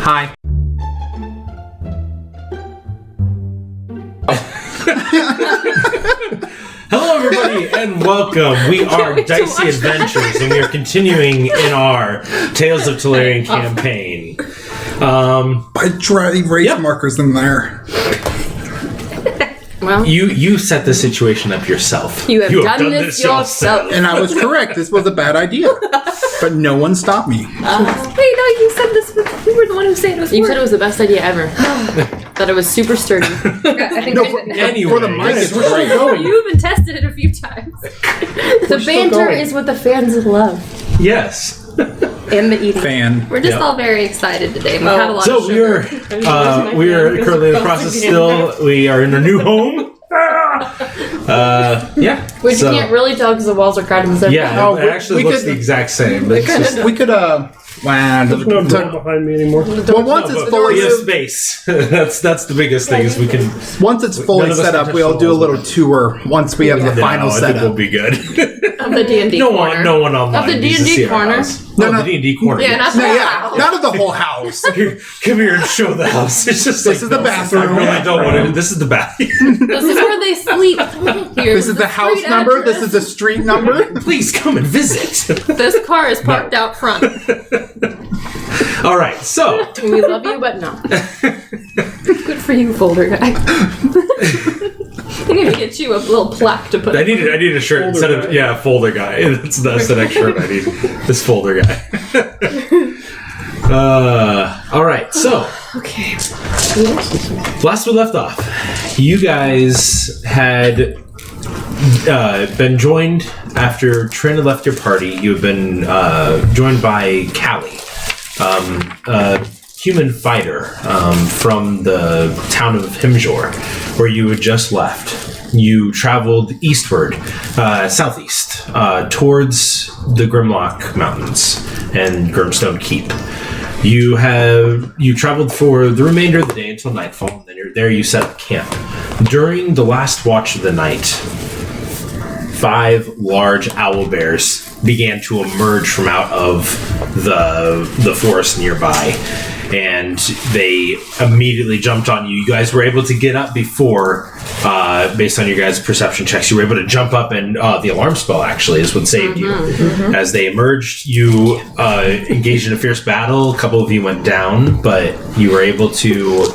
Hi. Hello, everybody, and welcome. We are Dicey Adventures, and we are continuing in our Tales of Talerian campaign. By drawing race markers in there. Well, you set the situation up yourself. You have done this yourself. And I was correct. This was a bad idea. But no one stopped me. Wait, no, you said this. You were the one who said it was. You said it was the best idea ever. That it was super sturdy. I think Anyway, for the mic, it's great. you even tested it a few times. The banter is what the fans love. Yes. And the eating. Fan. We're just all very excited today. We had a lot of So sugar. we are currently in the process still. We are in a new home. Yeah. Which you can't really tell because the walls are cracked and stuff. Yeah, Oh, it actually we looks could- the exact same. It's just, We could, wow. There's no door behind me anymore. Well, once it's fully we have space. that's the biggest thing is we can. once it's fully None of us set can up, touch we'll the do a walls, little but- tour once we have the final I think we'll setup. be good. Of the D&D corner. No one online. Of the needs to D&D see our corner? house. No, The D&D corner. Yeah, not the No, yeah, house. not of the whole house. Come here and show the house. It's just This is the bathroom. I really don't want to. This is the bathroom. This is where they sleep. Here, This is the house street number. address. This is the street number. Please come and visit. This car is parked out front. All right, so We love you, but no. Good for you, folder guy. I need to get you a little plaque to put. I need a shirt instead of folder guy. That's the next shirt I need. This folder guy. All right, so Okay. last we left off, you guys had been joined after Trin had left your party. You have been joined by Callie, a human fighter from the town of Himjor, where you had just left. You traveled eastward, southeast, towards the Grimlock Mountains and Grimstone Keep. You traveled for the remainder of the day until nightfall, and then you're there. You set up camp. During the last watch of the night, 5 large owl bears began to emerge from out of the forest nearby, and they immediately jumped on you. You guys were able to get up before, based on your guys' perception checks. You were able to jump up, and the alarm spell actually is what saved you. As they emerged, you engaged in a fierce battle. A couple of you went down, but you were able to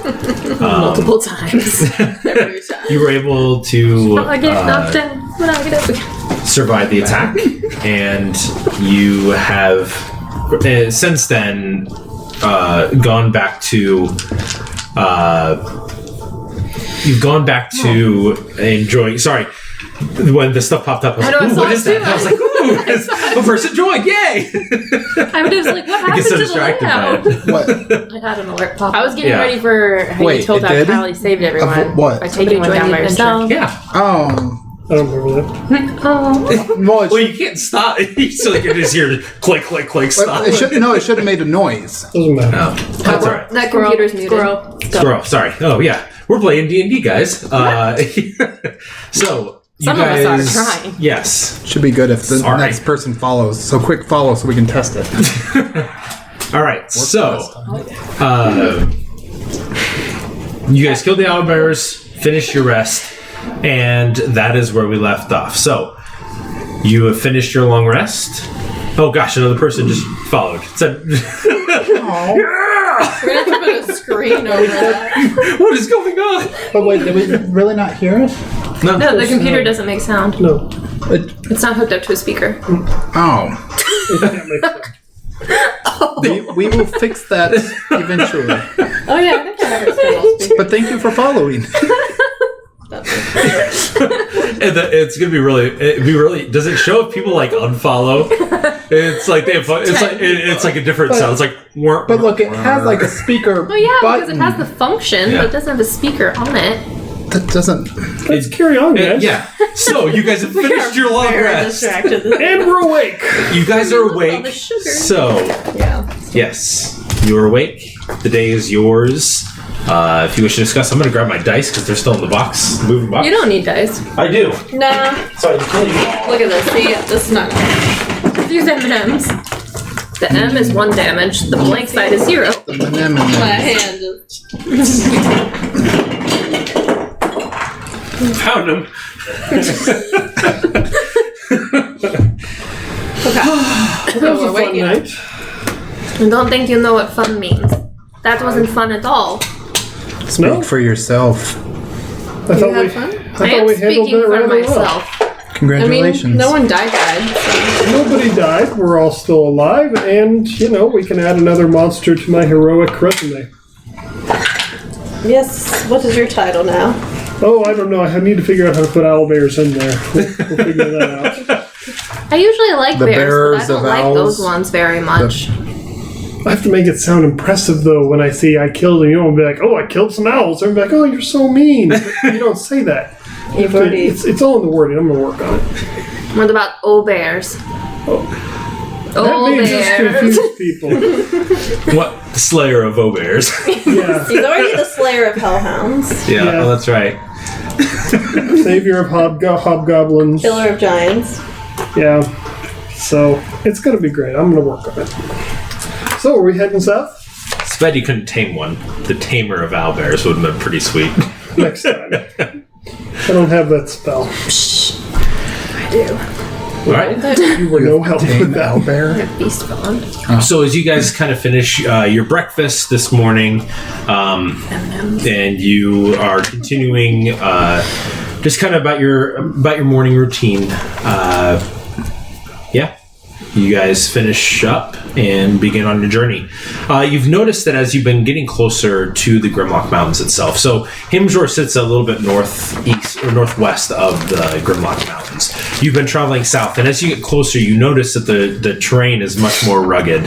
Multiple times. Every time. you were able to I get knocked down. When I get up again. survive the attack, and you have since then gone back to you've gone back to enjoying. Sorry, when the stuff popped up, I was like, "Ooh, what is that?" I was like, "Ooh, a person joined! Yay!" I was just like, what I happened get so to the distracted by layout? it. What? I had an alert pop. I was getting Yeah. ready for how Wait, you told it how did? Callie saved everyone. What? By taking one down by herself. Yeah. I don't remember that. Well, Well, you can't stop. So you can just hear click, click, click, stop. it should have made a noise. Doesn't matter. Oh, that's all right. That computer's muted. Squirrel. Sorry. Oh yeah, we're playing D&D, guys. So you Some of us guys, are trying. Yes. Should be good if the Sorry. next person follows. So quick follow so we can test it. All right. So, you guys killed the owlbears, finished your rest, and that is where we left off. So, you have finished your long rest. Oh gosh, another person just followed. It said, We're gonna have to put a screen over that. "What is going on?" But wait, did we really not hear it? No. No, the computer doesn't make sound. No. It's not hooked up to a speaker. Oh. It can't make sense. We will fix that eventually. Oh yeah, I think I heard it. But thank you for following. And it's gonna be really. Does it show if people like unfollow? It's like it's like a different sound. It's like. But look, it has like a speaker Well, yeah, button. because it has the function, Yeah. but it doesn't have a speaker on it. That doesn't. Let's carry on, guys. Yeah. So you guys have finished your long rest. And we're awake. You guys are All the awake. sugar. So Yeah. yes, you are awake. The day is yours. If you wish to discuss, I'm going to grab my dice because they're still in the box, the moving box. You don't need dice. I do. Nah. So I just told you. Look at this. See, this is not. Use M&Ms. The M is 1 damage. The blank side is 0. My hand. Found him. That was a fun night. I don't think you know what fun means. That wasn't fun at all. Speak for yourself. I thought had we, fun? I I thought am we handled speaking that for rather well. myself. Congratulations. I mean, no one died. So. Nobody died. We're all still alive, and we can add another monster to my heroic resume. Yes. What is your title now? Oh, I don't know. I need to figure out how to put owlbears in there. We'll figure that out. I usually like The bears, bearers but I don't of like owls. those ones very much. I have to make it sound impressive, though, when I say I killed them. You don't be like, oh, I killed some owls. They're like, oh, you're so mean. But you don't say that. You've already. It's all in the wording. I'm going to work on it. What about bears? That may just confuse people. What? The Slayer of Obears. Yeah. He's already the slayer of hellhounds. Yeah, Yeah. oh, that's right. Savior of hobgoblins. Killer of giants. Yeah. So, it's going to be great. I'm going to work on it. So, are we heading south? It's bad you couldn't tame one. The tamer of owlbears would have been pretty sweet. Next time. I don't have that spell. I do. All right. You were no help with that. Owlbear. Beast bond. So as you guys kind of finish your breakfast this morning, and you are continuing just kind of about your morning routine, you guys finish up and begin on your journey. You've noticed that as you've been getting closer to the Grimlock Mountains itself, so Himjor sits a little bit northeast or northwest of the Grimlock Mountains. You've been traveling south, and as you get closer, you notice that the terrain is much more rugged.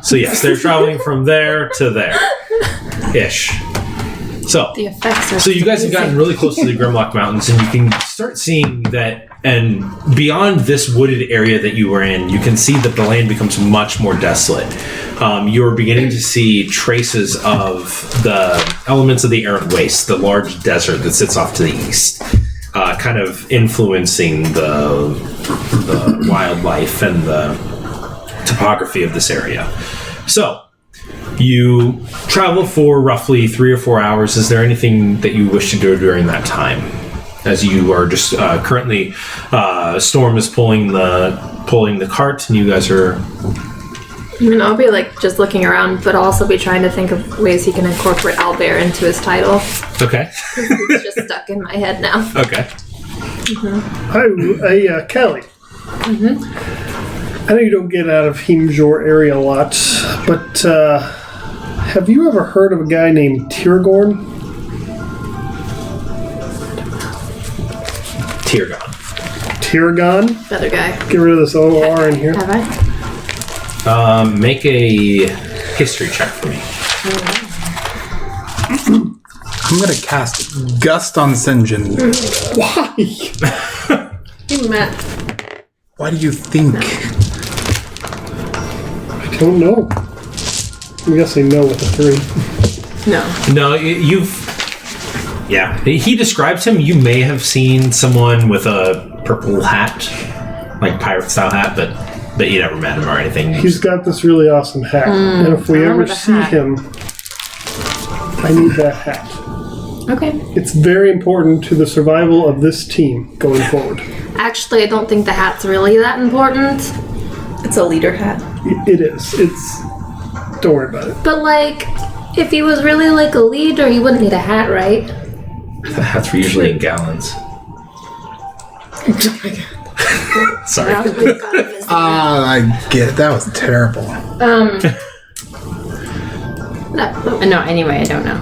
So yes, they're traveling from there to there-ish. So, The effects are so you guys have gotten really close to the Grimlock Mountains, and you can start seeing that, and beyond this wooded area that you were in, you can see that the land becomes much more desolate. You're beginning to see traces of the elements of the Errant Waste, the large desert that sits off to the east, kind of influencing the wildlife and the topography of this area. So, you travel for roughly 3 or 4 hours. Is there anything that you wish to do during that time? As you are just currently, Storm is pulling the cart, and you guys are. I mean, I'll be like just looking around, but I'll also be trying to think of ways he can incorporate owlbear into his title. Okay. It's just stuck in my head now. Okay. Hi, Callie. I know you don't get out of Himjor area a lot, but have you ever heard of a guy named Tyrgorn? Tyrgon? The other guy. Get rid of this OR in here. Have I? Make a history check for me. I'm going to cast Gust on Sinjin. Why? You met. Why do you think? I don't know. I'm guessing no with a 3. No. No, you've. Yeah, he describes him. You may have seen someone with a purple hat, like pirate style hat, but you never met him or anything. He's got this really awesome hat, and if we I ever remember the see hat. him, I need that hat. Okay. It's very important to the survival of this team going forward. Actually, I don't think the hat's really that important. It's a leader hat. It is. It's. Don't worry about it. But like, if he was really like a leader, he wouldn't need a hat, right? The hats were usually in gallons. Sorry. I get it. That was terrible. No, anyway, I don't know.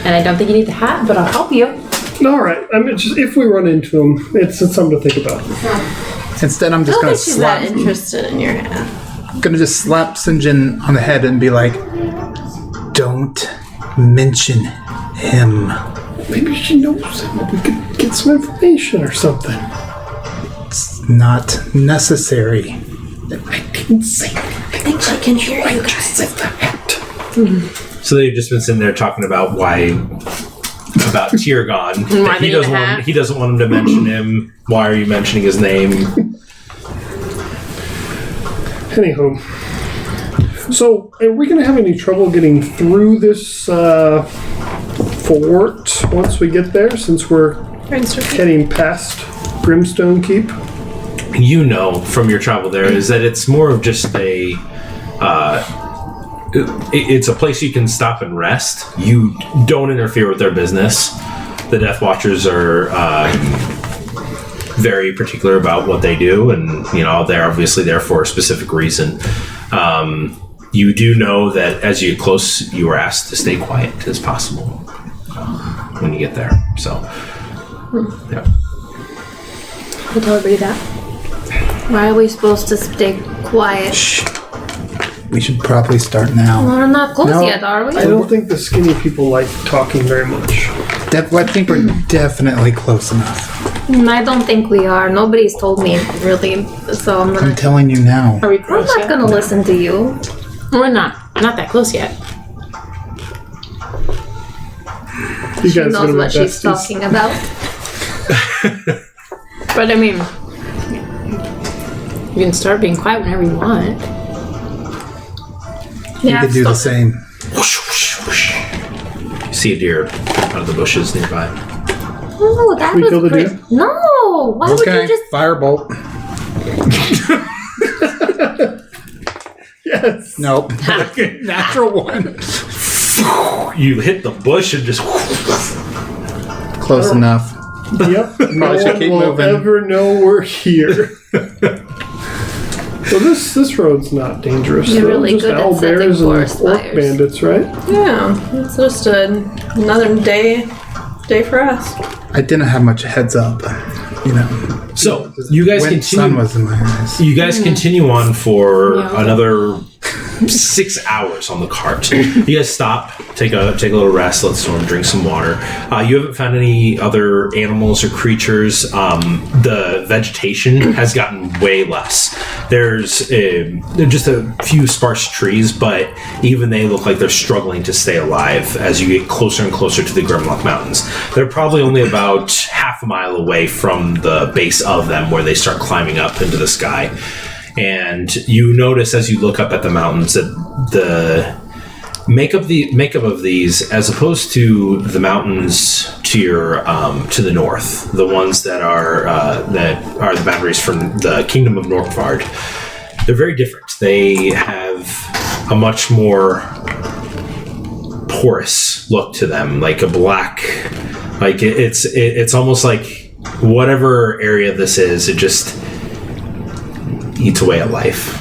And I don't think you need the hat, but I'll help you. All right. I mean, just if we run into him, it's something to think about. Instead, I'm I just don't going to think she's that slap. interested in your hat. Gonna just slap Sinjin on the head and be like, "Don't mention him." Maybe she knows him. We could get some information or something. It's not necessary. I didn't say anything. I think she can hear you Just guys. said the hat. So they've just been sitting there talking about about Tyrgon. Why they need a hat? He doesn't want him to mention him. Why are you mentioning his name? Anywho, So, are we going to have any trouble getting through this fort once we get there, since we're heading past Grimstone Keep? You know from your travel there is that it's more of just a it's a place you can stop and rest. You don't interfere with their business. The Death Watchers are very particular about what they do, and they're obviously there for a specific reason. You do know that as you get close, you are asked to stay quiet as possible when you get there. So yeah. I'll tell everybody that. Why are we supposed to stay quiet? Shh. We should probably start now. We're not close No. yet, are we? I don't think the skinny people like talking very much. I think we're definitely close enough. I don't think we are. Nobody's told me, really. So I'm I'm not. telling you now. Are we I'm close not yet? gonna listen to you. We're not that close yet. You She guys knows gonna be what she's besties? talking about. But I mean, you can start being quiet whenever you want. You could do the same. Whoosh, whoosh, whoosh. You see a deer out of the bushes nearby. Oh, that We was kill the great. deer? No! Why would Okay, you just... firebolt. Yes. Nope. Natural one. You hit the bush and just Close enough. Yep. No Probably should one keep will moving. ever know we're here. So this road's not dangerous. You're though. really Just good at owl setting bears and forest orc fires. bandits, right? Yeah, it's just another day for us. I didn't have much heads up. So you guys When sun continue. was in my eyes. You guys continue on for Yeah. another 6 hours on the cart. You guys stop, take a little rest, let Storm drink some water. You haven't found any other animals or creatures. The vegetation has gotten way less. There's just a few sparse trees, but even they look like they're struggling to stay alive as you get closer and closer to the Grimlock Mountains. They're probably only about half a mile away from the base of them where they start climbing up into the sky. And you notice as you look up at the mountains that the makeup of these, as opposed to the mountains to your to the north, the ones that are the boundaries from the Kingdom of Norkvard, they're very different. They have a much more porous look to them, like a black, like it's almost like whatever area this is, it just eats away at life.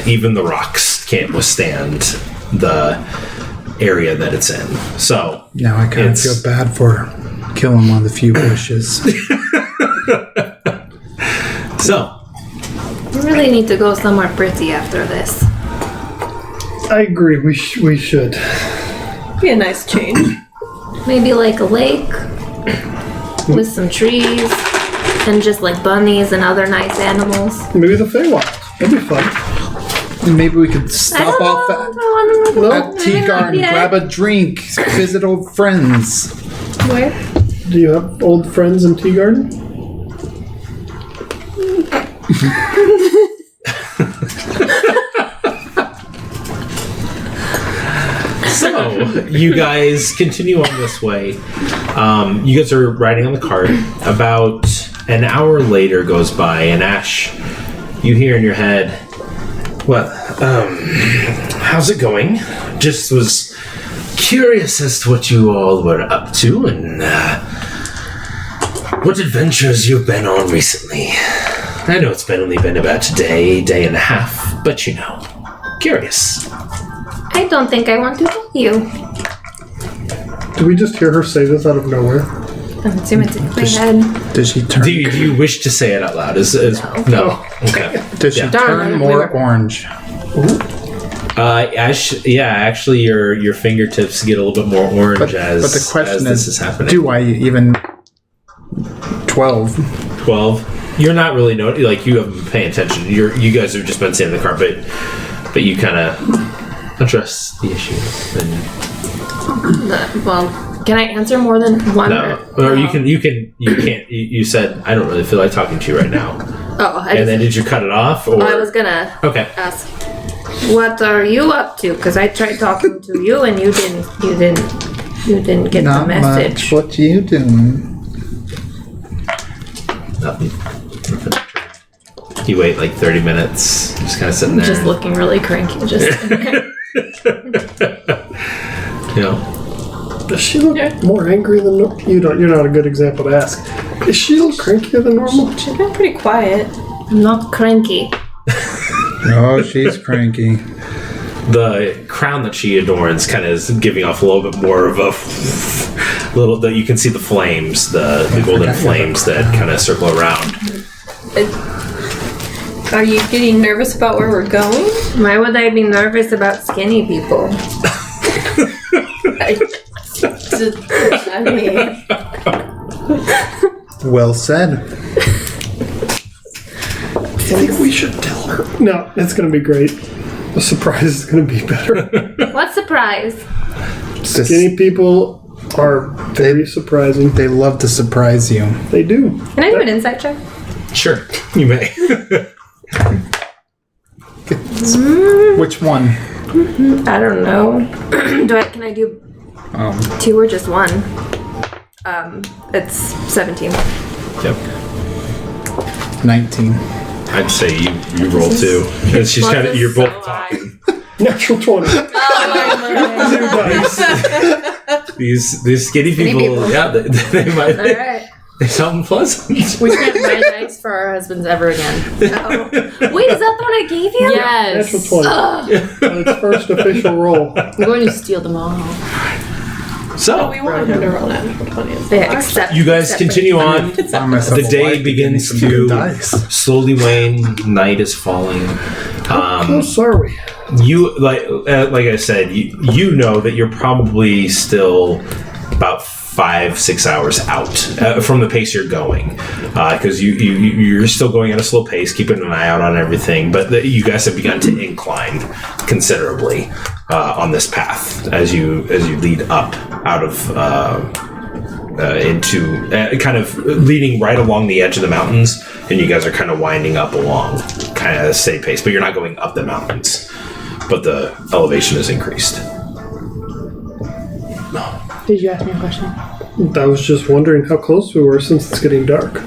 Even the rocks can't withstand the area that it's in. So Now I kind of It's- feel bad for killing one of the few bushes. You really need to go somewhere pretty after this. I agree. We should. Be a nice change. Maybe like a lake with some trees and just like bunnies and other nice animals. Maybe the Feywild. That'd be fun. And maybe we could I stop don't off know. at Tea Garden, Yeah. grab a drink, visit old friends. Where? Do you have old friends in Tea Garden? So you guys continue on this way. You guys are riding on the cart. About an hour later goes by, and Ash, you hear in your head, "Well, how's it going? Just was curious as to what you all were up to and what adventures you've been on recently. I know it's only been about a day and a half, but curious." I don't think I want to tell you. Did we just hear her say this out of nowhere? I'm assuming it's in my head. Does she turn? Do you wish to say it out loud? No. Okay. Does she Yeah. turn more orange? Actually, your fingertips get a little bit more orange But the question as this is happening. do I even 12? 12. You're not really like you haven't been paying attention. You guys have just been sitting in the carpet, but you kind of address the issue. Well, can I answer more than one? No, or you can't. You said I don't really feel like talking to you right now. Oh, And then did you cut it off? Or I was gonna okay. ask. What are you up to? Because I tried talking to you and you didn't get Not the message. much. What you doing? Nothing. You wait like 30 minutes, just kind of sitting there. Just looking really cranky. Just You know, Does she look more angry than normal? You're not a good example to ask. Is she a little crankier than normal? She's been pretty quiet. I'm not cranky. Oh, she's cranky. the crown that she adorns kind of is giving off a little bit more of a little that you can see the flames, the golden flames that kind of circle around. Are you getting nervous about where we're going? Why would I be nervous about skinny people? I mean, Well said. I think we should tell her. No, it's going to be great. The surprise is going to be better. What surprise? Skinny people are very surprising. They love to surprise you. They do. Can I do an insight check? Sure, you may. Which one? I don't know. Can I do 2 or just 1? It's 17. Yep. 19. I'd say you roll 2. And she's kind of you're both talking. Natural 20. These skinny people, yeah, they might. All right. They sound pleasant. we can't buy nights for our husbands ever again. Wait, is that the one I gave you? Yes. Natural 20. On its first official roll. I'm going to steal them all. So we want him to roll natural 20. Yeah, except you guys continue on. The day begins to dice. slowly wane. Night is falling. How close are we? You like I said, you know that you're probably still about 5-6 hours out from the pace you're going, because you're still going at a slow pace, keeping an eye out on everything. But you guys have begun to incline considerably on this path as you lead up out of into kind of leading right along the edge of the mountains, and you guys are kind of winding up along kind of a steady pace. But you're not going up the mountains, but the elevation is increased. Did you ask me a question? I was just wondering how close we were since it's getting dark.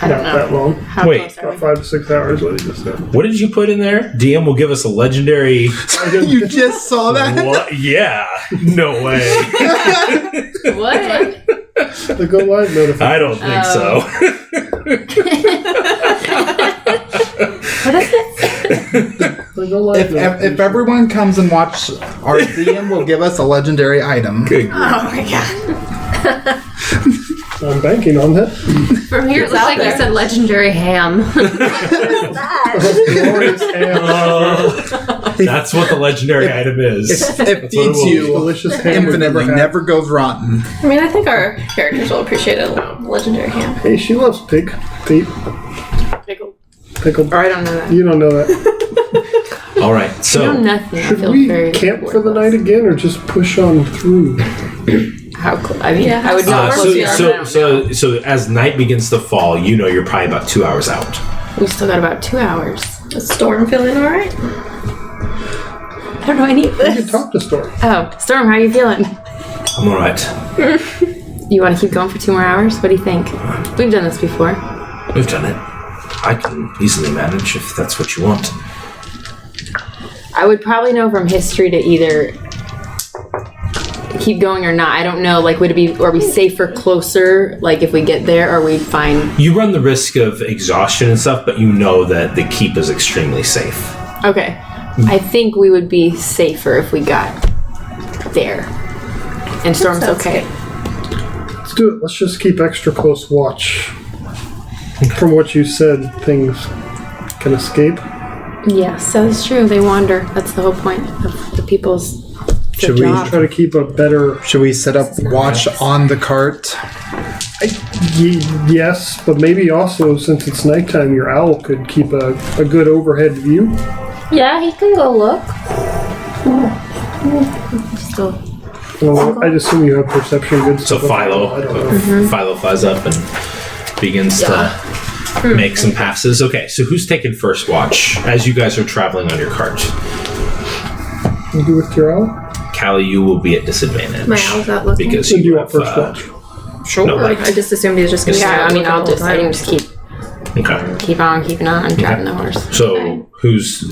I don't Not know. that long. How Wait. close are About we? 5 to 6 hours, what he just said. What did you put in there? DM will give us a legendary. You just saw that? What? Yeah. No way. What? The go live notification. I don't think so. What is it? The go live If notification. everyone comes and watch, our DM will give us a legendary item. Good. oh my god. I'm banking on that. From here, it looks like you said legendary ham. Glorious ham. That's what the legendary item is. It what it feeds will you Delicious ham. infinitely, never goes rotten. I mean, I think our characters will appreciate a legendary ham. Hey, she loves pig feet. Pickle. Pickled. Or I don't know that. You don't know that. All right. I know So nothing. I Should feel we very camp for the night again or just push on through? How close? I mean, Yeah, I would know how close we are. so as night begins to fall, you know you're probably about 2 hours out. We still got about 2 hours. Is Storm feeling alright? I don't know any of You can this. talk to Storm. Oh, Storm, how are you feeling? I'm all right. You want to keep going for 2 more hours? What do you think? We've done this before. We've done it. I can easily manage if that's what you want. I would probably know from history to either keep going or not. I don't know. Like, would it be? Are we safer closer? Like, if we get there, or we find? You run the risk of exhaustion and stuff, but you know that the keep is extremely safe. Okay, I think we would be safer if we got there. And Storm's sounds okay. Let's do it. Let's just keep extra close watch. From what you said, things can escape. Yes, that's true. They wander. That's the whole point of the people's Should we job. Try to keep a better. Should we set up watch on the cart? Yes, but maybe also since it's nighttime, your owl could keep a good overhead view. Yeah, he can go look. Still, Well, I assume you have perception good So stuff. Philo, I don't know. Philo flies up and begins to make some passes. Okay, so who's taking first watch as you guys are traveling on your cart? You do with your owl? Callie, you will be at disadvantage. My owl's out looking. Because So do you you have, want first watch? Sure. no, like, I just assumed he was just going to Yeah, I mean, I can time. just keep okay. keeping on driving the horse. So who's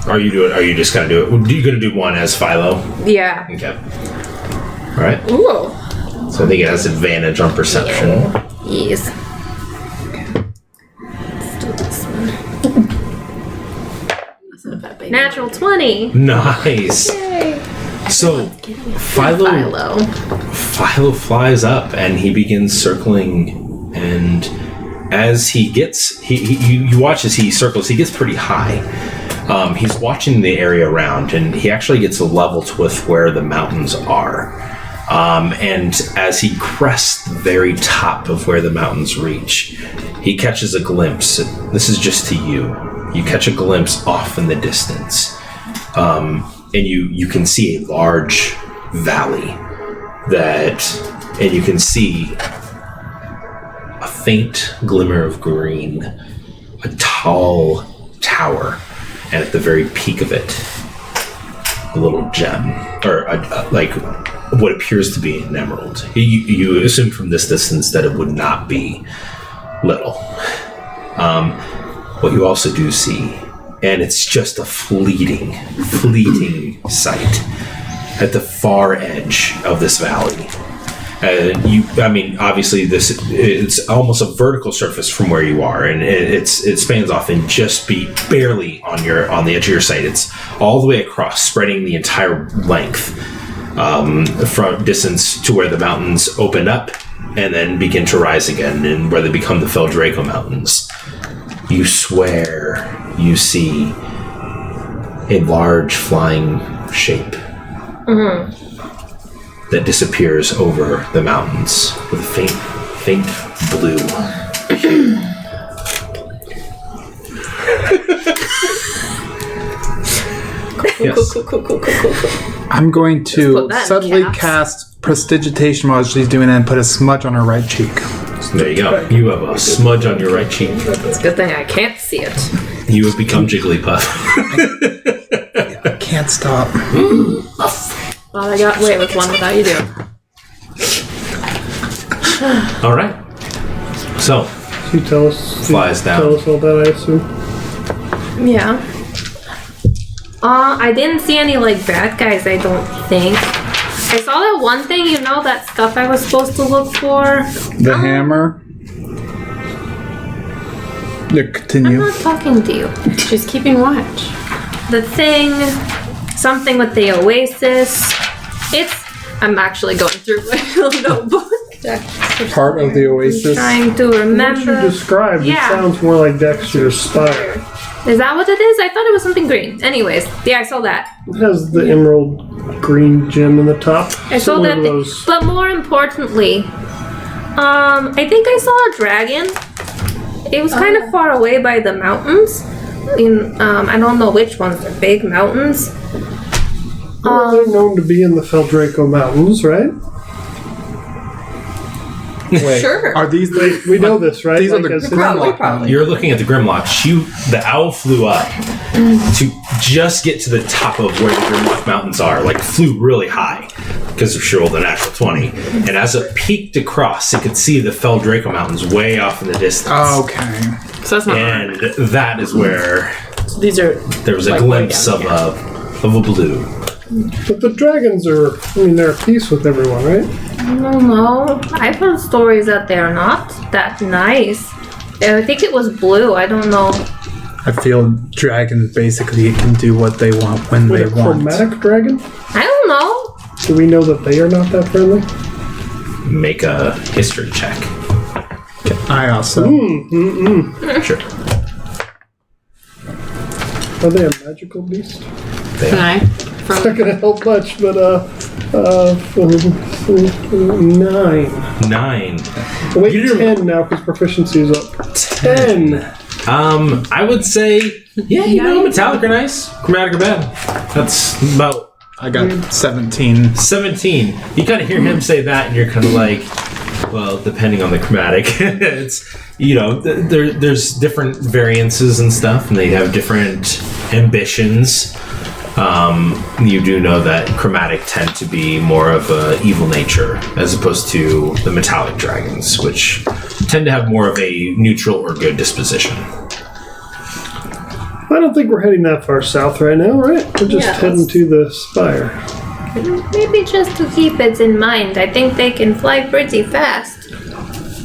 are you doing? Are you just gonna do it? Are you gonna do one as Philo? Yeah. Okay. All right. Ooh. So I think it has advantage on perception. Yes. Let's do this one. Natural 20. Nice. Yay. So Philo flies up and he begins circling, and as he gets you watch as he circles, he gets pretty high. He's watching the area around, and he actually gets leveled with where the mountains are. And as he crests the very top of where the mountains reach, he catches a glimpse. This is just to you. You catch a glimpse off in the distance. And you can see a large valley and you can see a faint glimmer of green, a tall tower, and at the very peak of it, a little gem, or like what appears to be an emerald. You assume from this distance that it would not be little. What you also do see, and it's just a fleeting sight, at the far edge of this valley. Obviously it's almost a vertical surface from where you are, and it spans off and just barely on the edge of your sight. It's all the way across, spreading the entire length from distance to where the mountains open up and then begin to rise again, and where they become the Feldraco Mountains. You swear you see a large flying shape that disappears over the mountains with a faint blue. Yes. I'm going Just to put that in subtly caps. cast prestidigitation while she's doing it and put a smudge on her right cheek. There you go. You have a smudge on your right cheek. It's a good thing I can't see it. You have become Jigglypuff. I can't stop. Well, I got away with one without you doing. All right. So You tell us. Flies down. Tell us all that, I assume. Yeah. I didn't see any, like, bad guys, I don't think. I saw that one thing, that stuff I was supposed to look for. The hammer. Yeah, I'm continue. not talking to you. She's keeping watch. The thing, something with the oasis. I'm actually going through my little notebook. Part of the oasis. Trying to What you remember. described, Yeah. it sounds more like Dexter's Spire. Is that what it is? I thought it was something green. Anyways, yeah, I saw that. It has the emerald green gem in the top. I saw Similar that. to those. But more importantly, I think I saw a dragon. It was kind of far away by the mountains. I don't know which ones. They're big mountains. Well, they're known to be in the Feldraco Mountains, right? Wait, Sure. Are these the? We know this, right? These are the as Grimlock probably. You're looking at the Grimlock. The owl flew up to just get to the top of where the Grimlock Mountains are. Like, flew really high because she rolled a natural 20. And as it peeked across, it could see the Feldraco Mountains way off in the distance. Okay. So that's not. And that is where These are. there was a Like, way glimpse down of a blue. But the dragons are, they're at peace with everyone, right? I don't know. I've heard stories that they're not that nice. I think it was blue. I don't know. I feel dragons basically can do what they want when With they a want. chromatic dragon? I don't know. Do we know that they are not that friendly? Make a history check. I also. Sure. Are they a magical beast? They Can are. I? It's not gonna help much, but 9. 9. Wait, You didn't- 10 now because proficiency is up. 10. I would say, metallic are nice. Chromatic are bad. That's about I got 17. 17. You kind of hear him say that, and you're kind of like, well, depending on the chromatic, there's different variances and stuff, and they have different ambitions. You do know that chromatic tend to be more of a evil nature as opposed to the metallic dragons, which tend to have more of a neutral or good disposition. I don't think we're heading that far south right now, right? We're just heading to the spire. Maybe just to keep it in mind. I think they can fly pretty fast.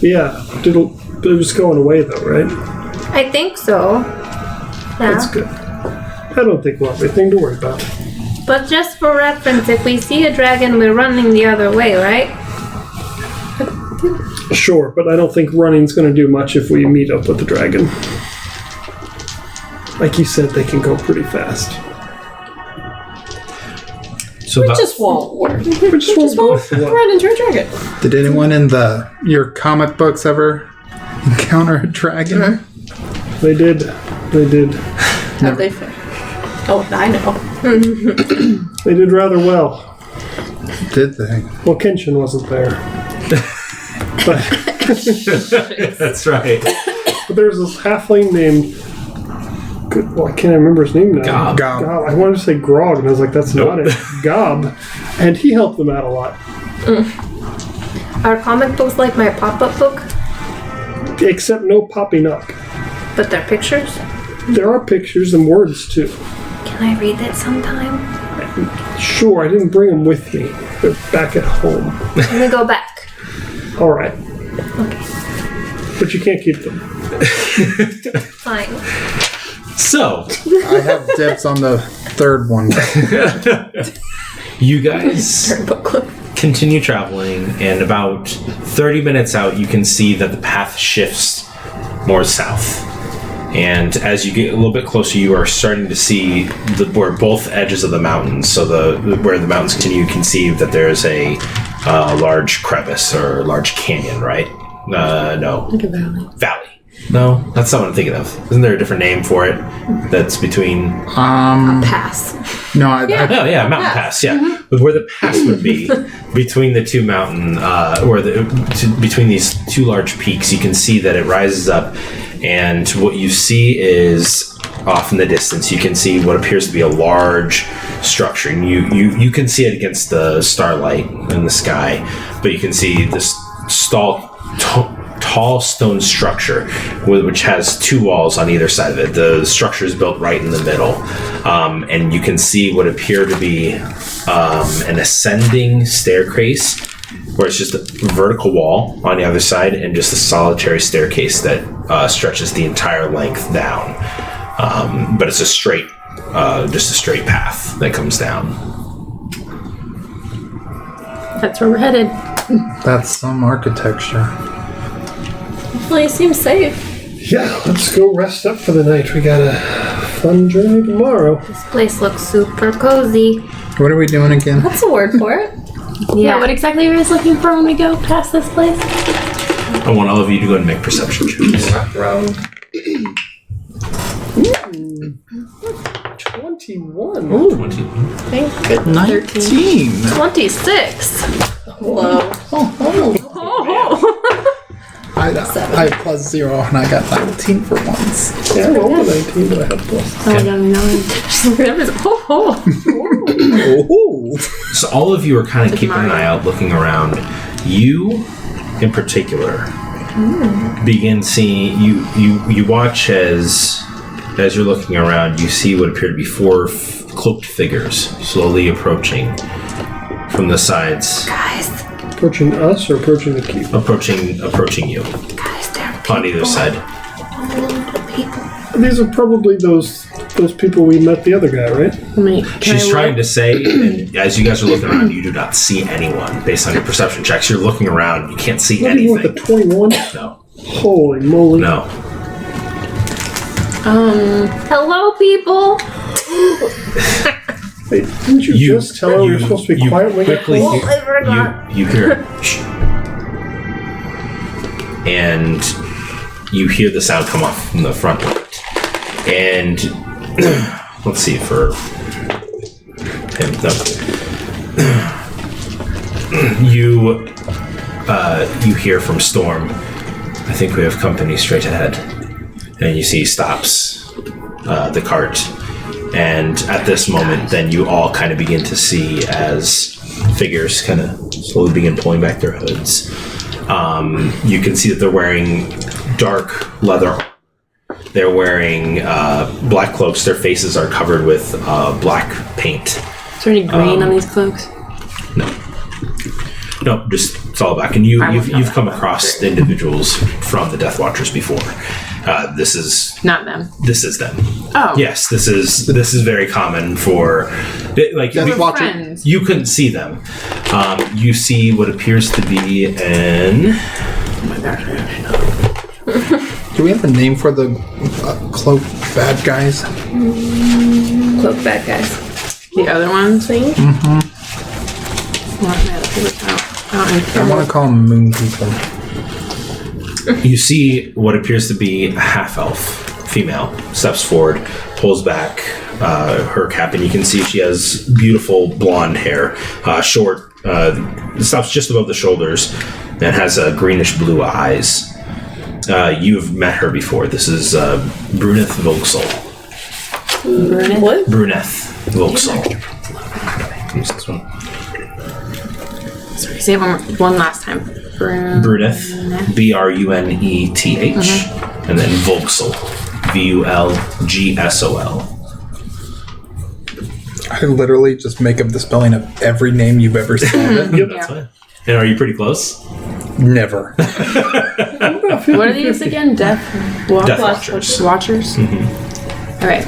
Yeah, it was going away though, right? I think so. Yeah. That's good. I don't think we'll have anything to worry about. But just for reference, if we see a dragon, we're running the other way, right? Sure, but I don't think running's going to do much if we meet up with the dragon. Like you said, they can go pretty fast. So It just won't work. We just won't Run into a dragon. Did anyone in your comic books ever encounter a dragon? They did. Have they failed? Oh, I know. They did rather well. Did they? Well, Kenshin wasn't there. But that's right. there's this halfling named... Well, I can't remember his name now. Gob. I wanted to say Grog, and I was like, that's not it. Gob. And he helped them out a lot. Are comic books like my pop-up book? Except no popping up. But they're pictures? There are pictures and words, too. Can I read it sometime? Sure, I didn't bring them with me. They're back at home. Let me go back. All right. Okay. But you can't keep them. Fine. So, I have dibs on the third one. you guys continue traveling, and about 30 minutes out, you can see that the path shifts more south. And as you get a little bit closer, you are starting to see where both edges of the mountains. So where the mountains continue, you can see that there's a large crevice or large canyon, right? No. Like a valley. Valley. No, that's not what I'm thinking of. Isn't there a different name for it? That's between... Pass. No, mountain pass. Yeah, but where the pass would be between the two mountain, between these two large peaks, you can see that it rises up, and what you see is off in the distance. You can see what appears to be a large structure, and you can see it against the starlight in the sky, but you can see this tall stone structure which has two walls on either side of it. The structure is built right in the middle, and you can see what appear to be an ascending staircase where it's just a vertical wall on the other side and just a solitary staircase that stretches the entire length down, but it's just a straight path that comes down. That's where we're headed. That's some architecture. Well, it seems safe. Yeah, let's go rest up for the night. We got a fun journey tomorrow. This place looks super cozy. What are we doing again? That's a word for it. Yeah, what exactly are you guys looking for when we go past this place? I want all of you to go and make perception checks. 21. 21. Thank goodness. 19. 26. Whoa. I plus 0 and I got 19 for once. Yeah, I rolled a 19, but I had plus. Oh, I got a 9. Oh. So all of you are kind of keeping an eye out, looking around. You, in particular, begin seeing you watch as you're looking around. You see what appear to be four cloaked figures slowly approaching from the sides. Guys, Approaching us or approaching the keep? Approaching you guys, they're on either side. people. These are probably those people we met the other guy, right? She's trying to say, and as you guys are looking around, you do not see anyone based on your perception checks. You're looking around, you can't see What are you with anything. the 21? No. Holy moly. No. Hello, people. Hey, didn't you just tell her we were supposed to be quiet when we got quickly close? I forgot. you hear shh. And you hear the sound come off from the front of it. And let's see for him. No. You hear from Storm. I think we have company straight ahead. And you see he stops the cart. And at this moment, then you all kind of begin to see as figures kind of slowly begin pulling back their hoods. You can see that they're wearing dark leather. They're wearing black cloaks. Their faces are covered with black paint. Is there any green on these cloaks? No, just it's all black. And you've come across the individuals from the Death Watchers before. This is not them. This is them. Oh, yes. This is very common for like Death Watcher. friends. You couldn't see them. You see what appears to be an. Oh my gosh! Do we have a name for the cloak bad guys? Cloak bad guys. The other ones? Mm-hmm. I want to call them moon people. You see what appears to be a half-elf female steps forward, pulls back her cap, and you can see she has beautiful blonde hair, short, stops just above the shoulders, and has greenish blue eyes. You've met her before. This is Bruneth Volksel. What? Bruneth Volksel. Use this one. Sorry, say it one last time. Bruneth, Bruneth, and then Volksel, Vulgsol. I literally just make up the spelling of every name you've ever said. Yep, that's fine. And are you pretty close? Never. What are these again? Death Watchers. Watchers? Mm-hmm. All right.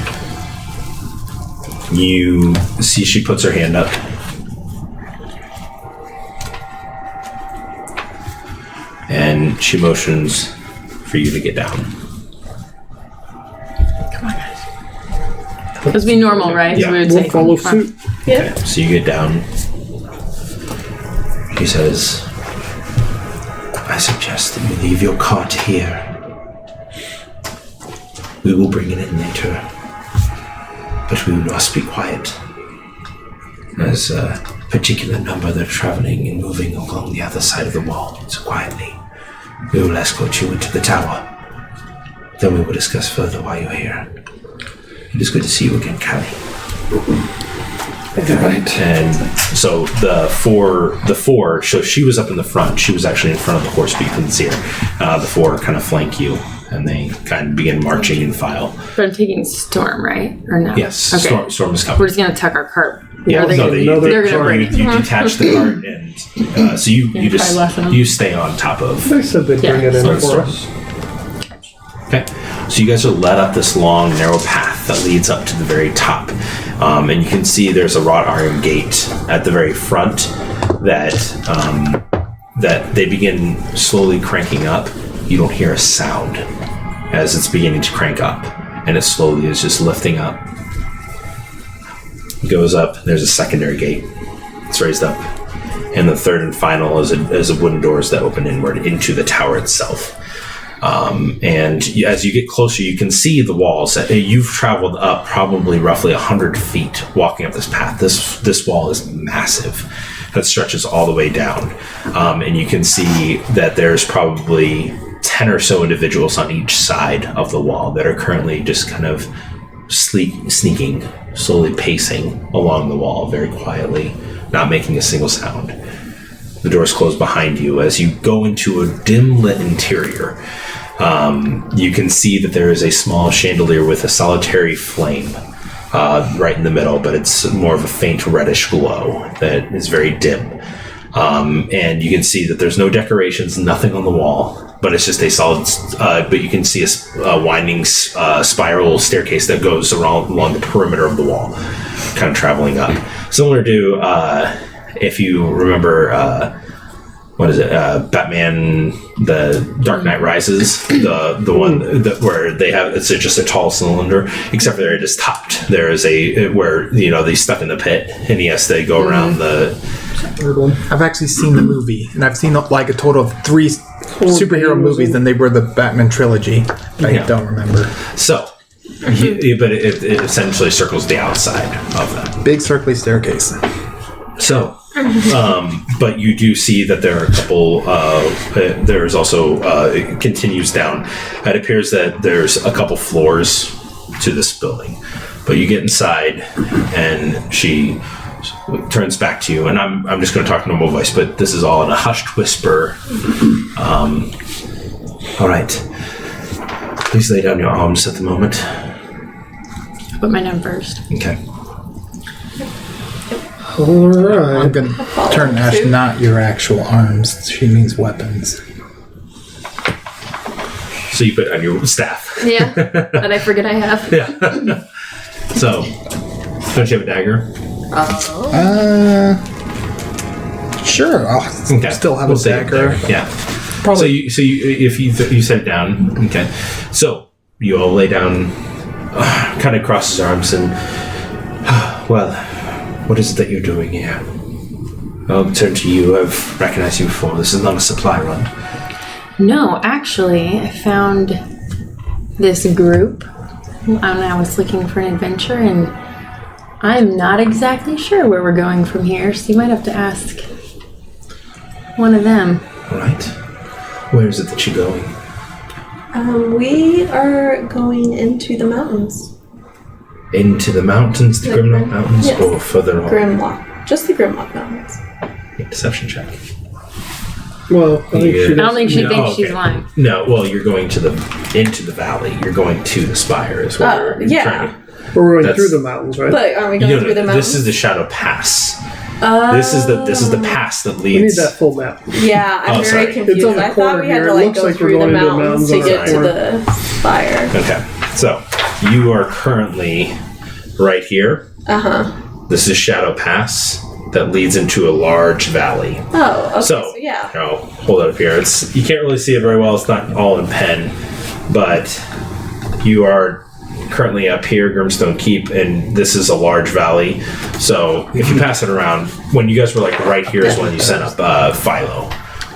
You see she puts her hand up. And she motions for you to get down. Come on, guys. Let's be normal, right? Yeah. So we would We'll say, follow come on. suit. Okay, so you get down. She says, I suggest that you leave your cart here. We will bring it in later. But we must be quiet. There's a particular number that are traveling and moving along the other side of the wall. So quietly, we will escort you into the tower. Then we will discuss further why you're here. It is good to see you again, Callie. Right. And so the four, so she was up in the front. She was actually in front of the horse, but you couldn't see her. The four kind of flank you, and they kind of begin marching in file. But I'm taking Storm, right? Or no? Yes, Okay. Storm is coming. We're just going to tuck our cart. Yeah, Or they're no, gonna- they they're going to bring it. you detach the cart, and so you just probably left them. you stay on top of. They said they'd bring Yeah, it in so for it's- us. Okay, so you guys are led up this long, narrow path that leads up to the very top, and you can see there's a wrought iron gate at the very front that that they begin slowly cranking up. You don't hear a sound as it's beginning to crank up, and it slowly is just lifting up. It goes up. There's a secondary gate. It's raised up, and the third and final is a wooden doors that open inward into the tower itself. And as you get closer, you can see the walls. You've traveled up probably roughly 100 feet walking up this path. This wall is massive. That stretches all the way down. And you can see that there's probably 10 or so individuals on each side of the wall that are currently just kind of sneaking, slowly pacing along the wall very quietly, not making a single sound. The doors close behind you. As you go into a dim lit interior, you can see that there is a small chandelier with a solitary flame right in the middle, but it's more of a faint reddish glow that is very dim. And you can see that there's no decorations, nothing on the wall, but it's just a solid, but you can see a winding spiral staircase that goes along the perimeter of the wall, kind of traveling up. Similar to, if you remember, what is it? Batman, the Dark Knight Rises, the one that where they have it's just a tall cylinder, except for there it is topped. There is where they stuck in the pit, and he has to go around the. Third one. I've actually seen the movie, and I've seen like a total of 3 superhero movies, and they were the Batman trilogy. I don't remember. So, but it essentially circles the outside of them. Big circly staircase. So, But you do see that there are a couple. There's also it continues down. It appears that there's a couple floors to this building. But you get inside, and she turns back to you, and I'm just going to talk normal voice, but this is all in a hushed whisper. All right. Please lay down your arms at the moment. Put mine down first. Okay. All right. I'm going to turn Ash not your actual arms. She means weapons. So you put on your staff. Yeah, that I forget I have. Yeah. So, don't you have a dagger? Sure. I'll still have We'll a say dagger. Yeah. Probably. So if you set it down, okay. So you all lay down, kind of cross his arms, and well, what is it that you're doing here? I'll turn to you. I've recognized you before. This is not a supply run. No, actually, I found this group, and I was looking for an adventure, and I'm not exactly sure where we're going from here, so you might have to ask one of them. All right. Where is it that you're going? We are going into the mountains. Into the mountains, the Grimlock Mountains, Yes. or further on? Grimlock. Just the Grimlock Mountains. Make a deception check. Well, I think Yeah. she I don't think she No, thinks she's okay. lying. No, well, you're going into the valley. You're going to the spire, is what you're yeah. trying to. We're going That's- through the mountains, right? But aren't we going through the mountains? This is the Shadow Pass. This is the pass that we need leads. that full map. Yeah, I'm Oh, very sorry. confused. It's on the I thought corner we had here. to It like looks go like we're through the going into the mountains mountains to on get the to the spire. Okay, so you are currently right here. Uh-huh. This is Shadow Pass that leads into a large valley. Oh, okay. So, So yeah. I'll hold it up here. It's you can't really see it very well. It's not all in pen, but you are currently up here, Grimstone Keep, and this is a large valley. So if you pass it around, when you guys were like right here is when you sent up Philo.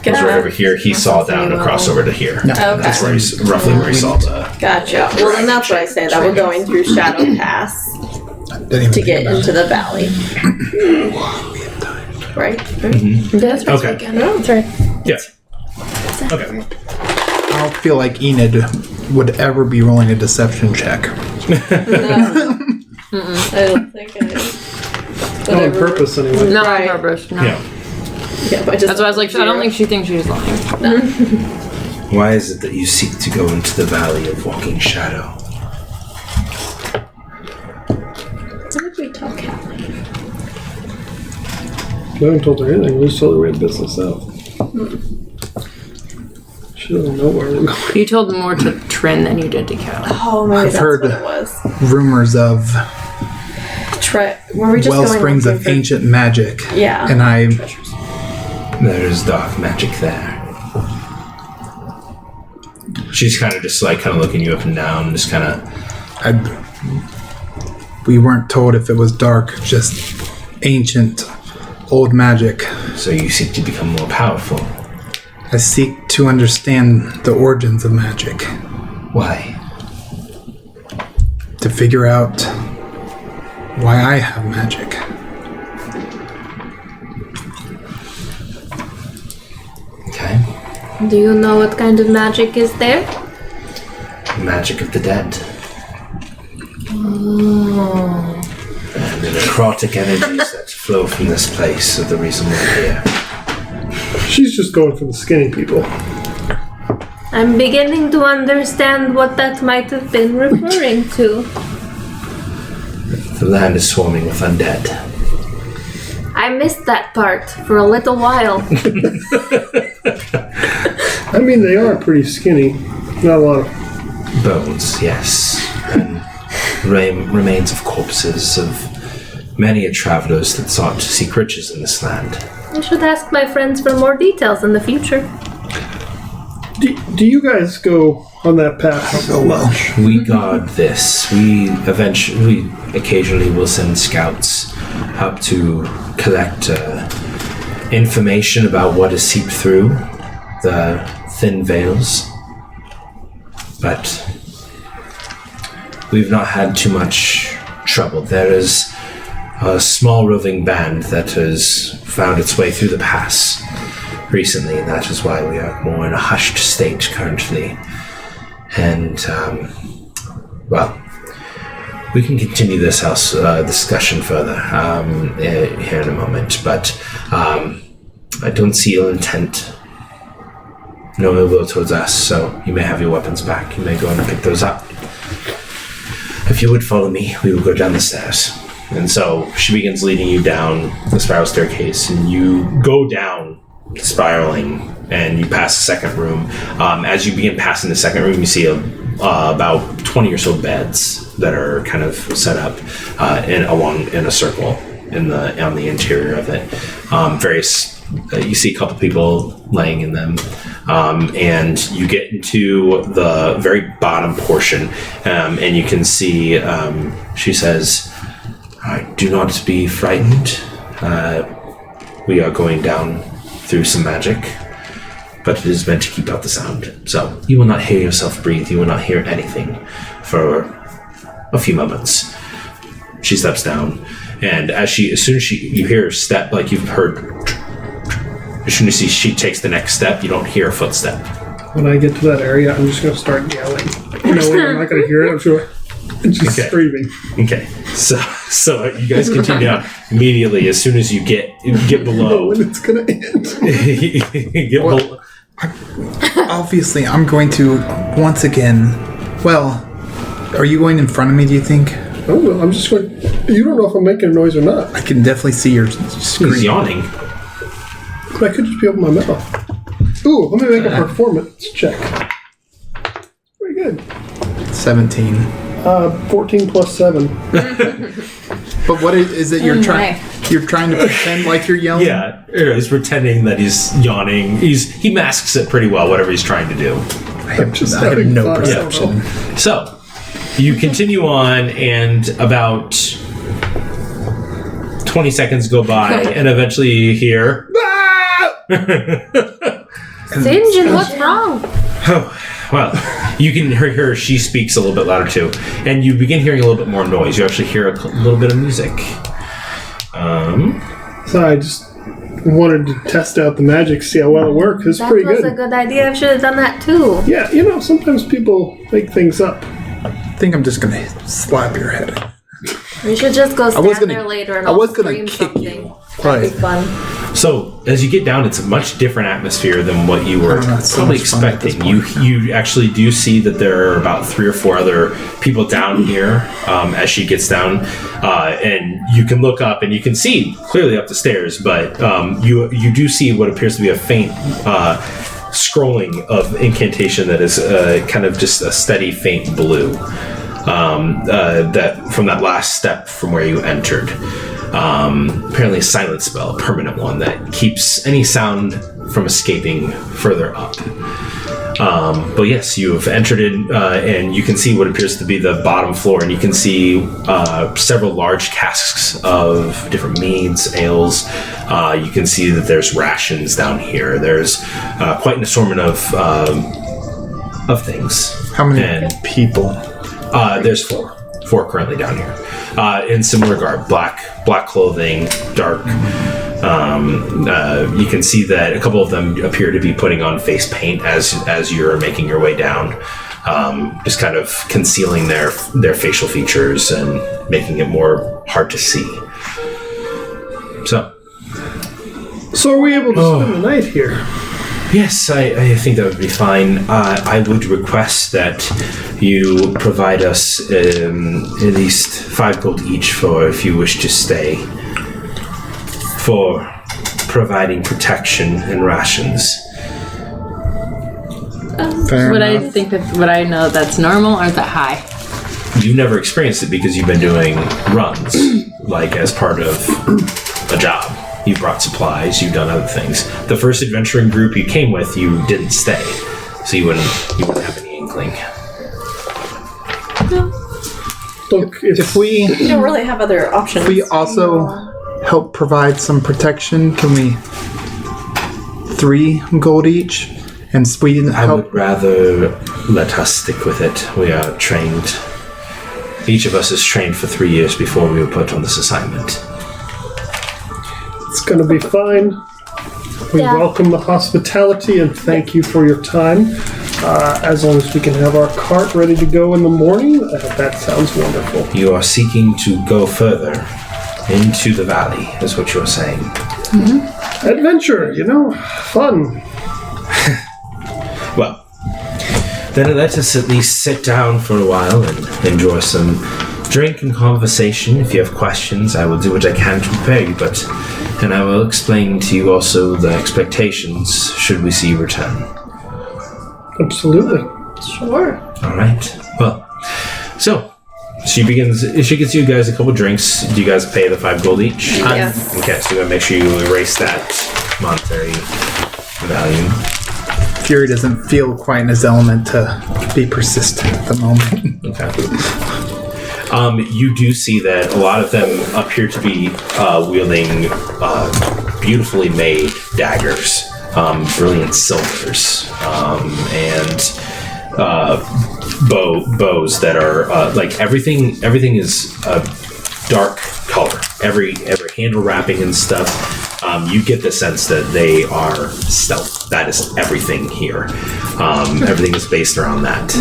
He was right over here. He saw down across over to here. Okay. That's where he's roughly where he saw the. Gotcha. Well, then that's what I say, that we're going through Shadow Pass Didn't even to think get about into the valley. Right? That's right. Okay. No. That's right. Yeah. Okay. I don't feel like Enid would ever be rolling a deception check. I don't think it is. Not on Whatever. purpose, anyway. No, Right. on purpose. No. Yeah. Yeah, but just That's why I was like, I don't think she thinks she's lying. Why is it that you seek to go into the valley of walking shadow? What did we tell Callie? We haven't told her anything. We just told her we had business out. She doesn't know where we're going. You told more to Trin than you did to Cal. Oh, maybe I've that's heard what it was. rumors of Were we just well going springs looking of for- ancient magic. Yeah. And I There is dark magic there. She's kind of just like looking you up and down, just kind of. we weren't told if it was dark, just ancient old magic. So you seek to become more powerful. I seek to understand the origins of magic, Why? to figure out why I have magic. Okay. Do you know what kind of magic is there? Magic of the dead. Oh. And the necrotic energies that flow from this place are the reason we're here. She's just going for the skinny people. I'm beginning to understand what that might have been referring to. The land is swarming with undead. I missed that part for a little while. I mean, they are pretty skinny. Not a lot of. Bones, yes. And remains of corpses of many a travelers that sought to seek riches in this land. I should ask my friends for more details in the future. Do you guys go on that path so much? We guard this. We occasionally will send scouts up to collect information about what has seeped through the thin veils. But we've not had too much trouble. There is a small roving band that has found its way through the pass recently, and that is why we are more in a hushed state currently. And, well, we can continue this discussion further here in a moment, but I don't see ill intent. No ill will towards us, so you may have your weapons back. You may go and pick those up. If you would follow me, we will go down the stairs. And so she begins leading you down the spiral staircase, and you go down spiraling, and you pass the second room. As you begin passing the second room, you see about 20 or so beds that are kind of set up in a circle on the interior of it. You see a couple people laying in them, and you get into the very bottom portion, and you can see. She says, "Do not be frightened. We are going down through some magic, but it is meant to keep out the sound. So you will not hear yourself breathe. You will not hear anything for a few moments." She steps down, and as soon as you hear her step, like you've heard. As soon as she takes the next step, you don't hear a footstep. When I get to that area, I'm just going to start yelling. You know, when I'm not going to hear it, I'm sure. Just screaming. Okay, so you guys continue on immediately as soon as you get below. When it's going to end. Obviously, I'm going to once again. Well, are you going in front of me? Do you think? Oh well, I'm just going. You don't know if I'm making a noise or not. I can definitely see your screen. He's yawning. I could just be open my mouth. Ooh, let me make a performance check. Pretty good. 17. 14 plus 7. But what is it you're trying? You're trying to pretend like you're yelling? Yeah, he's pretending that he's yawning. He masks it pretty well, whatever he's trying to do. I have no perception. So, you continue on, and about 20 seconds go by, and eventually you hear... Sinjin, what's wrong? Oh, well, you can hear her. She speaks a little bit louder too, and you begin hearing a little bit more noise. You actually hear a little bit of music. So I just wanted to test out the magic, see how well it worked. It's pretty good. That was a good idea. I should have done that too. Yeah, sometimes people make things up. I think I'm just gonna slap your head. We should just go stand there later and I'll scream kick something. you. That'd be fun. So, as you get down, it's a much different atmosphere than what you were probably expecting. You actually do see that there are about 3 or 4 other people down here as she gets down, and you can look up and you can see clearly up the stairs, but you do see what appears to be a faint scrolling of incantation that is kind of just a steady faint blue that from that last step from where you entered. Apparently a silent spell, a permanent one that keeps any sound from escaping further up. But yes, you have entered in, and you can see what appears to be the bottom floor, and you can see several large casks of different meads, ales. You can see that there's rations down here. There's quite an assortment of things. How many people? There's 4 currently down here. In similar garb, black clothing, dark. You can see that a couple of them appear to be putting on face paint as you're making your way down, just kind of concealing their facial features and making it more hard to see. So are we able to spend the night here? Yes, I think that would be fine. I would request that you provide us at least 5 gold each for if you wish to stay, for providing protection and rations. Would I know that's normal or is that high? You've never experienced it because you've been doing runs, like as part of a job. You've brought supplies, you've done other things. The first adventuring group you came with, you didn't stay, so you wouldn't have any inkling. Look, If we You don't really have other options. If we also help provide some protection, can we 3 gold each? And we I help. would rather let us stick with it. We are trained Each of us is trained for 3 years before we were put on this assignment. It's going to be fine. We Yeah. welcome the hospitality and thank you for your time. As long as we can have our cart ready to go in the morning, that sounds wonderful. You are seeking to go further into the valley, is what you're saying. Adventure, fun. Well, then let us at least sit down for a while and enjoy some drink and conversation. If you have questions, I will do what I can to prepare you, and I will explain to you also the expectations should we see you return. Absolutely. Sure. All right. Well, so she gets you guys a couple drinks. Do you guys pay the 5 gold each? Yes. Okay, so we're gonna make sure you erase that monetary value. Fury doesn't feel quite in his element to be persistent at the moment. Okay. You do see that a lot of them appear to be wielding beautifully made daggers, brilliant silvers, and bows that are like everything is a dark color. Every handle wrapping and stuff. You get the sense that they are stealth. That is everything here. Everything is based around that.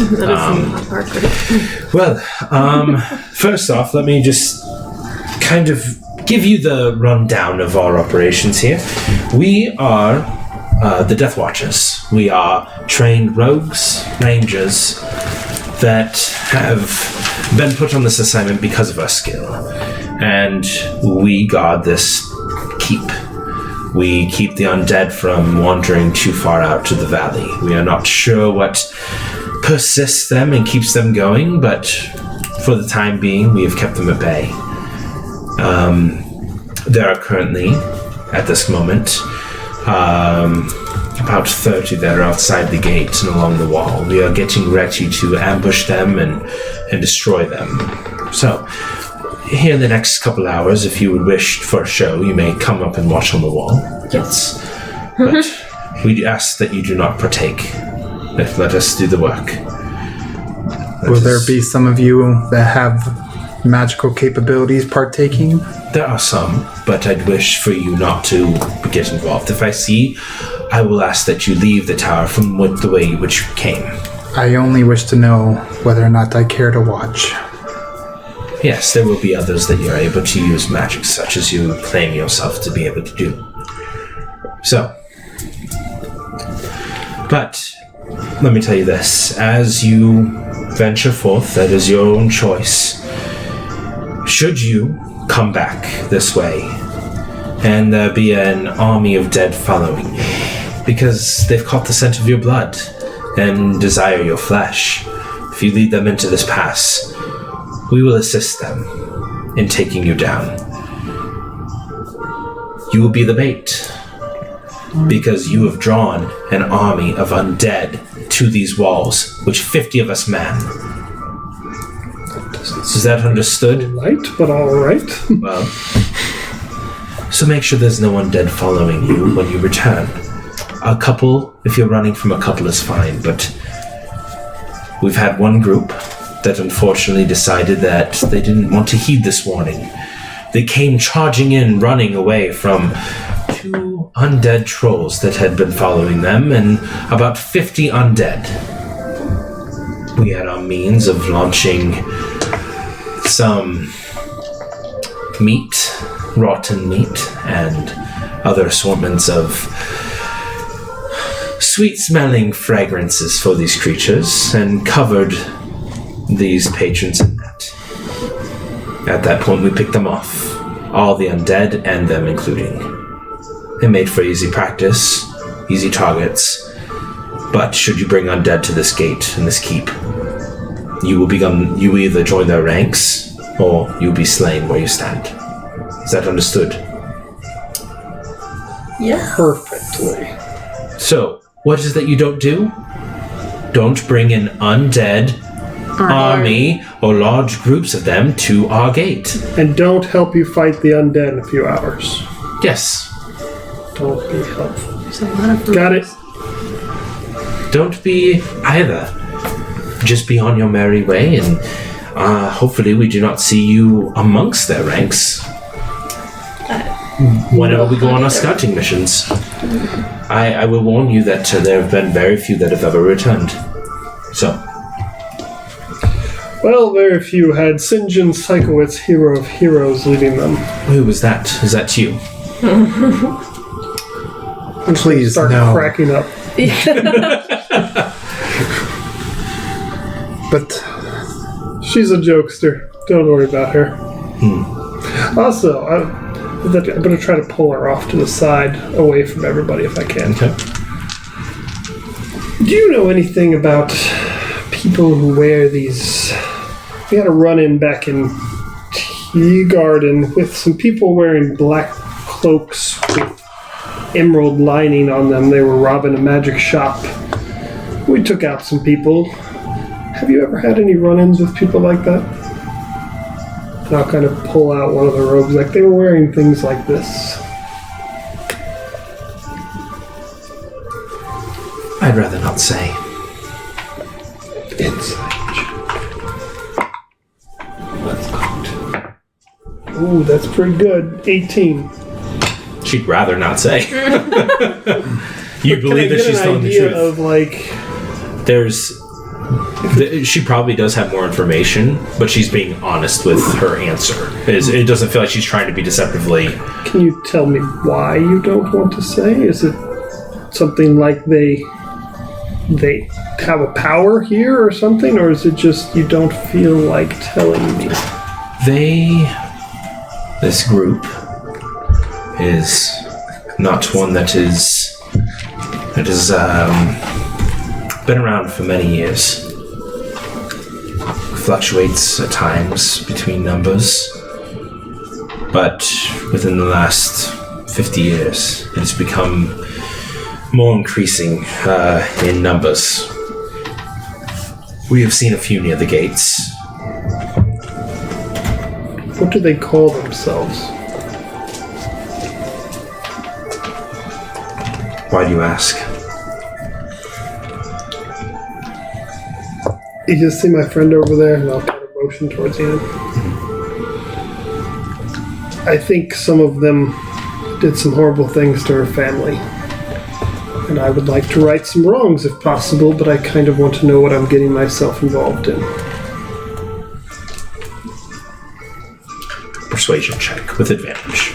First off, let me just kind of give you the rundown of our operations here. We are the Death Watchers. We are trained rogues, rangers that have been put on this assignment because of our skill. And we guard this keep. We keep the undead from wandering too far out to the valley. We are not sure what persists them and keeps them going, but for the time being, we have kept them at bay. There are currently, at this moment, about 30 that are outside the gate and along the wall. We are getting ready to ambush them and destroy them. So, here in the next couple hours, if you would wish for a show, you may come up and watch on the wall. Yes. But we ask that you do not partake. Let us do the work. Will there be some of you that have magical capabilities partaking? There are some, but I'd wish for you not to get involved. If I see, I will ask that you leave the tower from the way which you came. I only wish to know whether or not I care to watch. Yes, there will be others that you're able to use magic such as you claim yourself to be able to do. So, but let me tell you this. As you venture forth, that is your own choice. Should you come back this way and there be an army of dead following you, because they've caught the scent of your blood and desire your flesh, if you lead them into this pass, we will assist them in taking you down. You will be the bait, because you have drawn an army of undead to these walls, which 50 of us man. Is that understood? Right, but all right. Well, so make sure there's no undead following you when you return. A couple, if you're running from a couple, is fine, but we've had one group that unfortunately decided that they didn't want to heed this warning. They came charging in, running away from 2 undead trolls that had been following them, and about 50 undead. We had our means of launching some meat, rotten meat, and other assortments of sweet-smelling fragrances for these creatures, and covered these patrons in that. At that point, we picked them off. All the undead, and them including. It made for easy practice, easy targets, but should you bring undead to this gate and this keep, you will either join their ranks, or you'll be slain where you stand. Is that understood? Yeah. Perfectly. So, what is it that you don't do? Don't bring an undead army or large groups of them to our gate. And don't help you fight the undead in a few hours. Yes. Don't be helpful. There's a lot of Got it. Don't be either. Just be on your merry way, and Hopefully we do not see you amongst their ranks whenever we go on our scouting missions. I will warn you that there have been very few that have ever returned. So. Well, very few had Sinjin Psychowitz, hero of heroes, leading them. Who was that? Is that you? Please, Start no. cracking up. But She's a jokester. Don't worry about her. Also, I'm going to try to pull her off to the side, away from everybody if I can. Okay. Do you know anything about people who wear these? We had a run-in back in Tea Garden with some people wearing black cloaks with emerald lining on them. They were robbing a magic shop. We took out some people. Have you ever had any run-ins with people like that? And I'll kind of pull out one of the robes. Like, they were wearing things like this. I'd rather not say. Insight. Let's go. Ooh, that's pretty good. 18. She'd rather not say. You believe that she's telling the truth. Of like, She probably does have more information, but she's being honest with her answer. It doesn't feel like she's trying to be deceptively. can you tell me why you don't want to say? Is it something like they have a power here or something, or is it just you don't feel like telling me? This group is not one that has been around for many years. Fluctuates at times between numbers, but within the last 50 years, it has become more increasing in numbers. We have seen a few near the gates. What do they call themselves? Why do you ask? You just see my friend over there, and I'll kind of motion towards him. I think some of them did some horrible things to her family. And I would like to right some wrongs if possible, but I kind of want to know what I'm getting myself involved in. Persuasion check with advantage.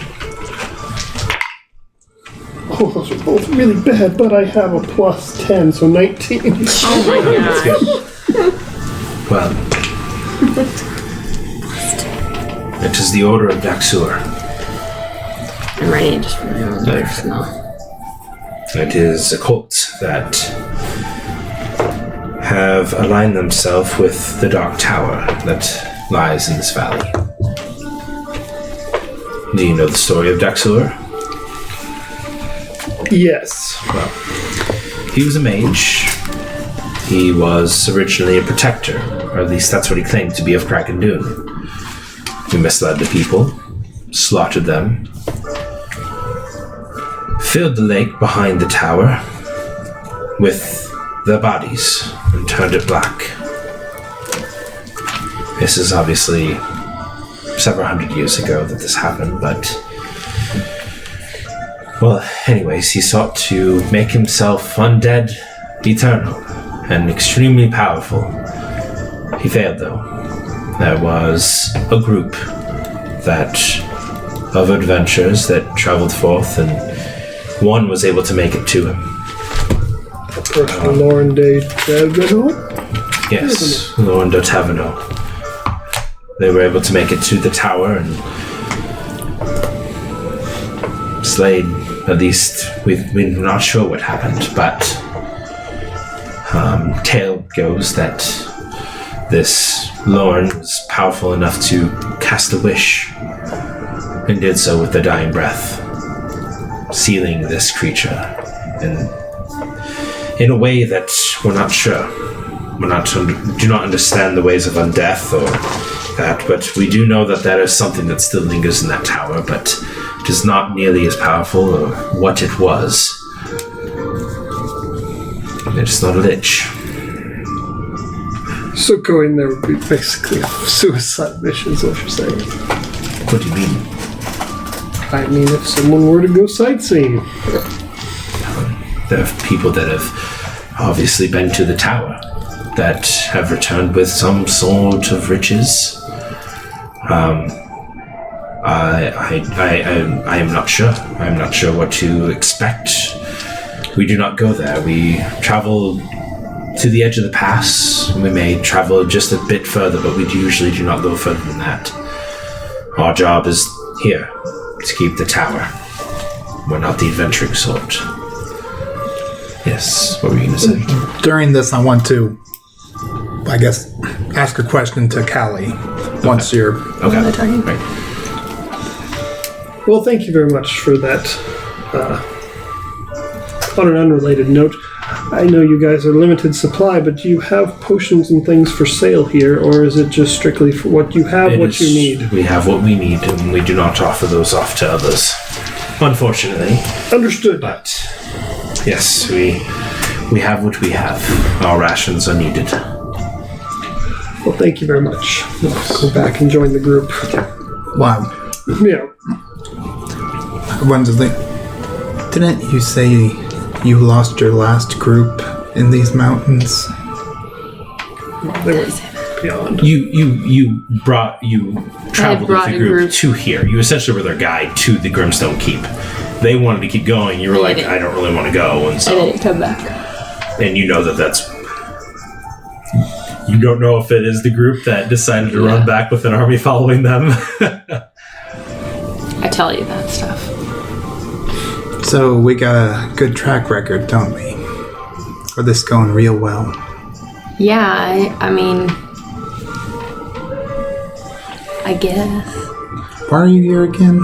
Oh, those are both really bad, but I have a plus 10, so 19. Oh my That's god. good. Well, it is the Order of Daxur. I'm ready just for my own personal. It is a cult that have aligned themselves with the Dark Tower that lies in this valley. Do you know the story of Daxur? Yes. Well, he was a mage. He was originally a protector, or at least that's what he claimed to be of Krakendoon. He misled the people, slaughtered them, filled the lake behind the tower with their bodies, and turned it black. This is obviously several hundred years ago that this happened, but... Well, anyways, he sought to make himself undead, eternal, and extremely powerful. He failed, though. There was a group of adventurers that traveled forth, and one was able to make it to him. Lauren de Tavino? Yes, Lauren de Tavino. They were able to make it to the tower and slayed, at least, we're not sure what happened, but tale goes that this Lauren was powerful enough to cast a wish, and did so with the dying breath, sealing this creature in a way that we're not sure. Do not understand the ways of undeath or that, but we do know that there is something that still lingers in that tower, but it is not nearly as powerful or what it was. It's not a lich. So going there would be basically a suicide mission, is what you're saying. What do you mean? I mean, if someone were to go sightseeing. There are people that have obviously been to the tower that have returned with some sort of riches. I am not sure. I am not sure what to expect. We do not go there. We travel to the edge of the pass. We may travel just a bit further, but we usually do not go further than that. Our job is here, to keep the tower. We're not the adventuring sort. Yes, what were you going to say? During this, I want to, I guess, ask a question to Callie once you're... Okay. Right. Well, thank you very much for that. On an unrelated note, I know you guys are limited supply, but do you have potions and things for sale here, or is it just strictly for what you have, what you need? We have what we need, and we do not offer those off to others. Unfortunately. Understood. But, yes, we have what we have. Our rations are needed. Well, thank you very much. I'll go back and join the group. Wow. Yeah. Wednesday, didn't you say you lost your last group in these mountains? They went beyond. You traveled with brought the a group group. to here. You essentially were their guide to the Grimstone Keep. They wanted to keep going. You were like, didn't. I don't really want to go, and I so didn't come back. and you know that's. You don't know if it is the group that decided to run back with an army following them. I tell you that stuff. So we got a good track record, don't we? Or this going real well? Yeah, I mean, I guess. Why are you here again?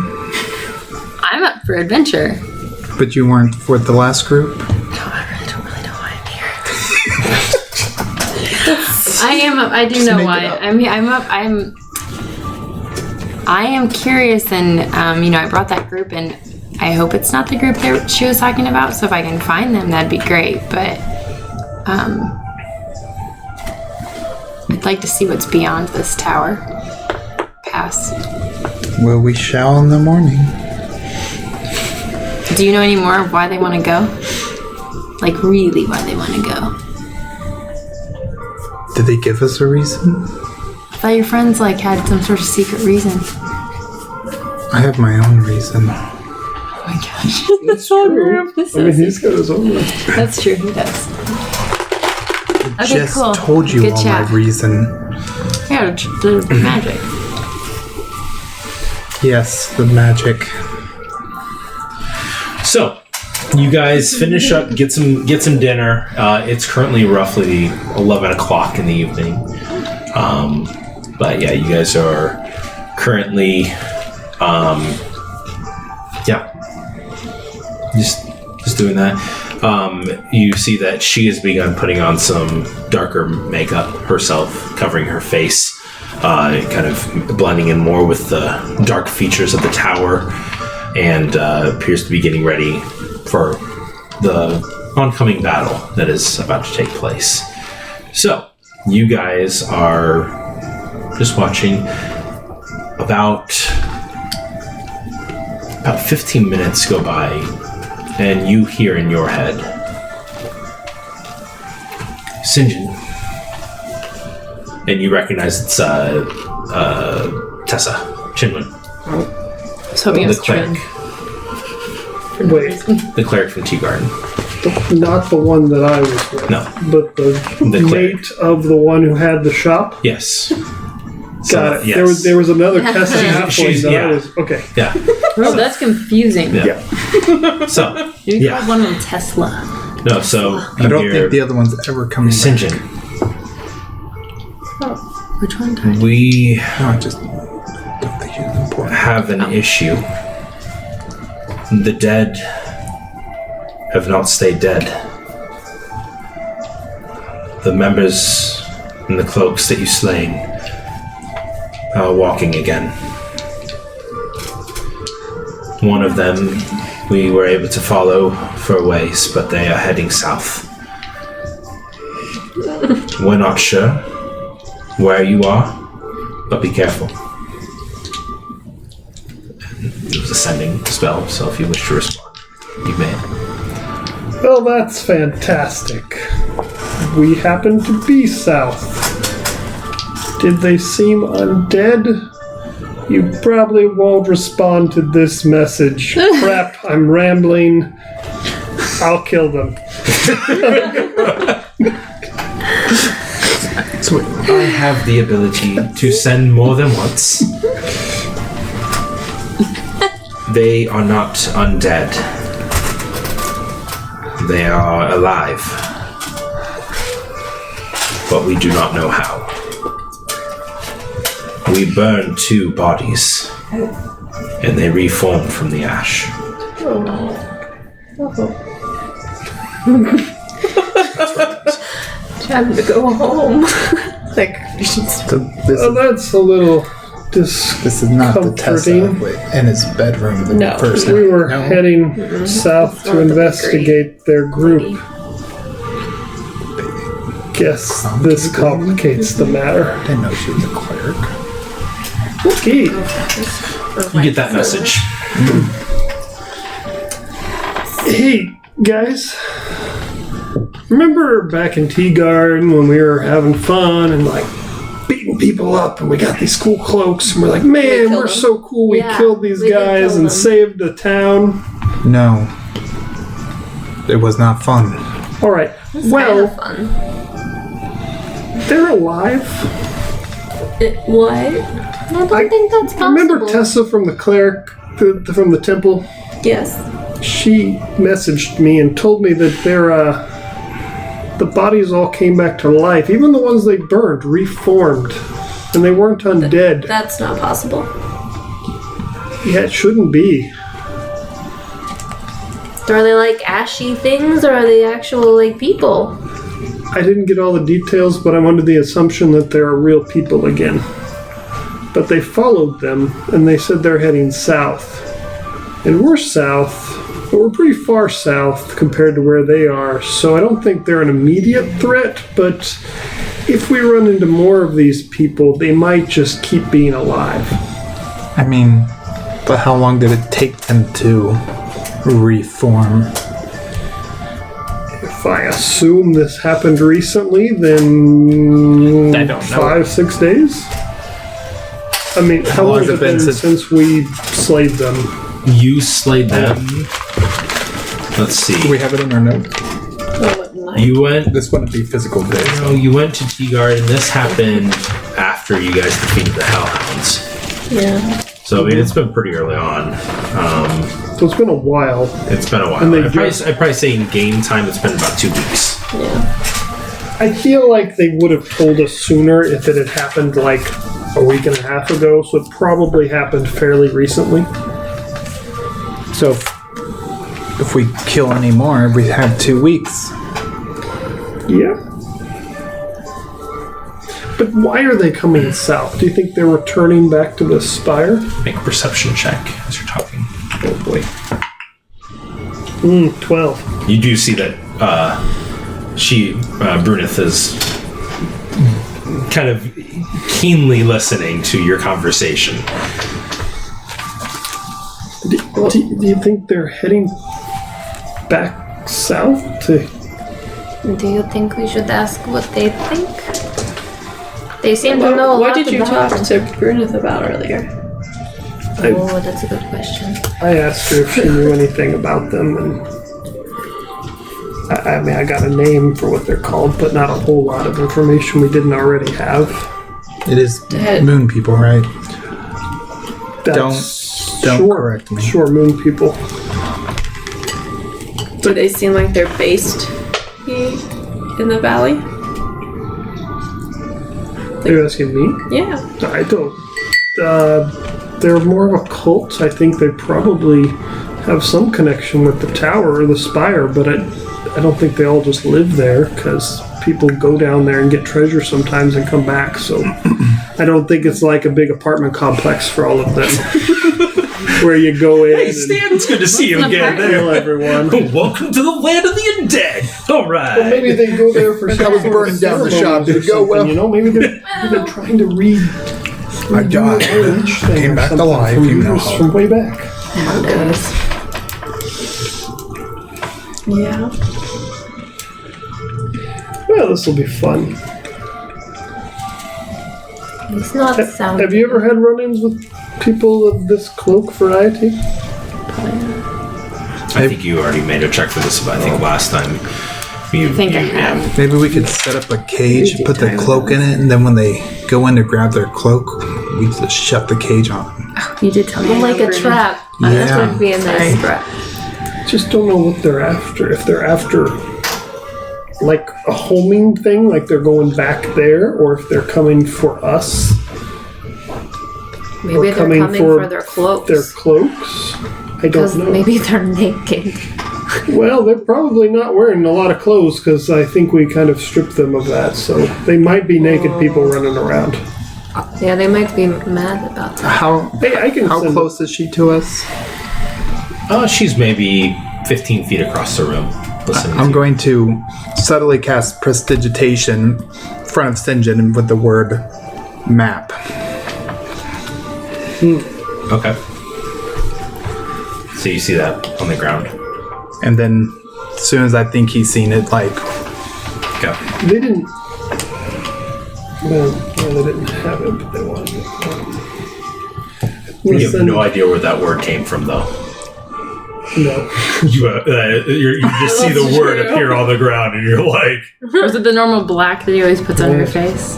I'm up for adventure. But you weren't for the last group? No, I don't really know why I'm here. I am up. I do know make why. it up. I am curious, and I brought that group, and I hope it's not the group that she was talking about. So if I can find them, that'd be great. But I'd like to see what's beyond this tower pass. Well, we shall in the morning. Do you know any more of why they want to go? Like, really, why they want to go? Did they give us a reason? I thought your friends had some sort of secret reason. I have my own reason. Oh my gosh. That's whole true. group is I mean, so he's got his own. That's true, he does. I Okay, just cool. told you Good all chat. my reason. Yeah, the magic. Yes, the magic. So, you guys finish up, get some dinner. It's currently roughly 11 o'clock in the evening. But yeah, you guys are currently, just doing that. You see that she has begun putting on some darker makeup herself, covering her face, kind of blending in more with the dark features of the tower, and appears to be getting ready for the oncoming battle that is about to take place. So, you guys are just watching. About 15 minutes go by, and you hear in your head, Sinjin. And you recognize it's Tessa Chinwin, So the cleric. Wait, The cleric from Tea Garden. not the one that I was with. No. But the cleric. mate of the one who had the shop? Yes. Got it. Yes. There was another Tessa halfling she's- that I yeah. was... Okay. Yeah. Oh, that's confusing. Yeah. So, You yeah. called one of them Tesla. No, so I you don't hear think the other one's ever coming back. Sinjin. Which one died? We No, I just don't think she's important. have an issue. The dead have not stayed dead. The members in the cloaks that you slain are walking again. One of them we were able to follow for a ways, but they are heading south. We're not sure where you are, but be careful. It was a sending spell, so if you wish to respond, you may. Well, that's fantastic. We happen to be south. Did they seem undead? You probably won't respond to this message. Crap, I'm rambling. I'll kill them. So I have the ability to send more than once. They are not undead. They are alive. But we do not know how. We burned 2 bodies, and they reformed from the ash. Time to go home. Like, So this, Well, that's a little this is not the Tessa in his bedroom. The No. person. We were No? heading south to investigate their group. Guess this complicates the matter. I didn't know she was a cleric. Okay. You get that message. Hey, guys. Remember back in Tea Garden when we were having fun and like beating people up and we got these cool cloaks and we're like, man, we're them. so cool. We Yeah, killed these we did guys kill and them. saved the town. No. It was not fun. All right. Kind Well, of fun. they're alive. what? I don't think that's possible. Remember Tessa from the cleric, from the temple? Yes. She messaged me and told me that the bodies all came back to life. Even the ones they burned reformed. And they weren't undead. That's not possible. Yeah, it shouldn't be. Are they like ashy things or are they actual like people? I didn't get all the details, but I'm under the assumption that there are real people again. But they followed them, and they said they're heading south. And we're south, but we're pretty far south compared to where they are, so I don't think they're an immediate threat, but if we run into more of these people, they might just keep being alive. I mean, but how long did it take them to reform? If I assume this happened recently, then I don't know. 5-6 days? I mean, how long has it been since we slayed them? You slayed them. Let's see. Do we have it in our note? You went. This wouldn't be physical days. No, you went to Tea Garden. This happened after you guys defeated the Hellhounds. Yeah. So I mean, it's been pretty early on. So it's been a while. It's been a while. And they I'd probably say in game time, it's been about 2 weeks. Yeah. I feel like they would have told us sooner if it had happened like a week and a half ago, so it probably happened fairly recently. So if we kill any more, we have 2 weeks. Yeah. But why are they coming south? Do you think they're returning back to the spire? Make a perception check as you're talking. Oh boy. 12. You do see that Bruneth is kind of keenly listening to your conversation. Do you think they're heading back south to... Do you think we should ask what they think? They seem to know a What lot did you about talk to Bruneth about earlier? Oh, that's a good question. I asked her if she knew anything about them, and I mean, I got a name for what they're called, but not a whole lot of information we didn't already have. It is Dead. moon people, right? That's Don't sure, correct me. Sure, moon people. Do they seem like they're based in the valley? They're asking me? Yeah. I don't. They're more of a cult. I think they probably have some connection with the tower or the spire, but I don't think they all just live there because people go down there and get treasure sometimes and come back. So I don't think it's like a big apartment complex for all of them. where you go in Hey, Stan, it's good to see you again. and kill everyone. Welcome to the land of the undead. All right. Well, maybe they go there for I was burning down the shop. Did it go well? You know, maybe they're trying to read. I died. Came back to life, from you know. years from way back. Yeah. Oh, Well, this will be fun. It's not sound. Have you ever had run-ins with people of this cloak variety? I think you already made a check for this, but I think last time. I think I have. Maybe we could set up a cage, put the cloak in it, and then when they go in to grab their cloak, we just shut the cage on them. You did tell me. Like a trap. That Yeah. would be a nice trap. Just don't know what they're after. If they're after like a homing thing, like they're going back there, or if they're coming for us, Maybe they're coming coming for for their cloaks. their cloaks. I Because don't know. maybe they're naked. Well, they're probably not wearing a lot of clothes because I think we kind of stripped them of that. So they might be naked people running around. Yeah, they might be mad about that. How Hey, I can how send close is she to us? She's maybe 15 feet across the room. Listening to I'm you. going to subtly cast Prestidigitation in front of St. John with the word map. Okay. So you see that on the ground. And then as soon as I think he's seen it, like, Go. They didn't. Well, yeah, they didn't have it, but they wanted it. You have no idea where that word came from, though. No. You just see the word appear on the ground, and you're like, Was it the normal black that he always puts on your face?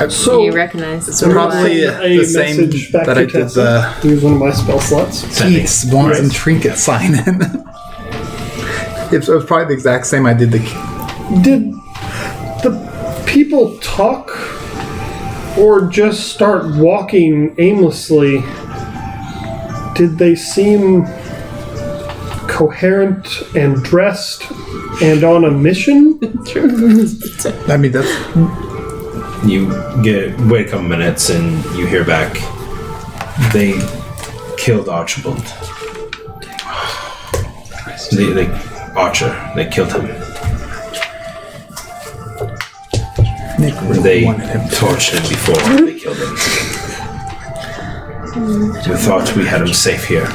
So You recognize it's probably a the same message back that to I did Tessa. the Use one of my spell slots. Keith's Wands and Right. Trinket sign in. It was probably the exact same I did the. Did the people talk or just start walking aimlessly? Did they seem coherent and dressed and on a mission? I mean, that's. you wait a couple minutes, and you hear back. They killed Archibald. Archer. They killed him. Nick really They wanted him to. tortured him before they killed him. We thought we had him safe here.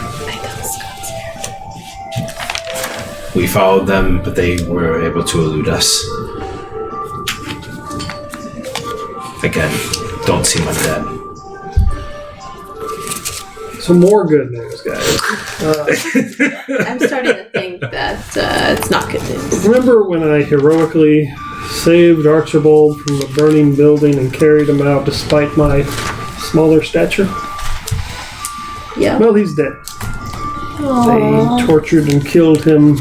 We followed them, but they were able to elude us. Again, don't seem undead. Some more good news, guys. I'm starting to think that it's not good news. Remember when I heroically saved Archibald from a burning building and carried him out despite my smaller stature? Yeah. Well, he's dead. They tortured and killed him.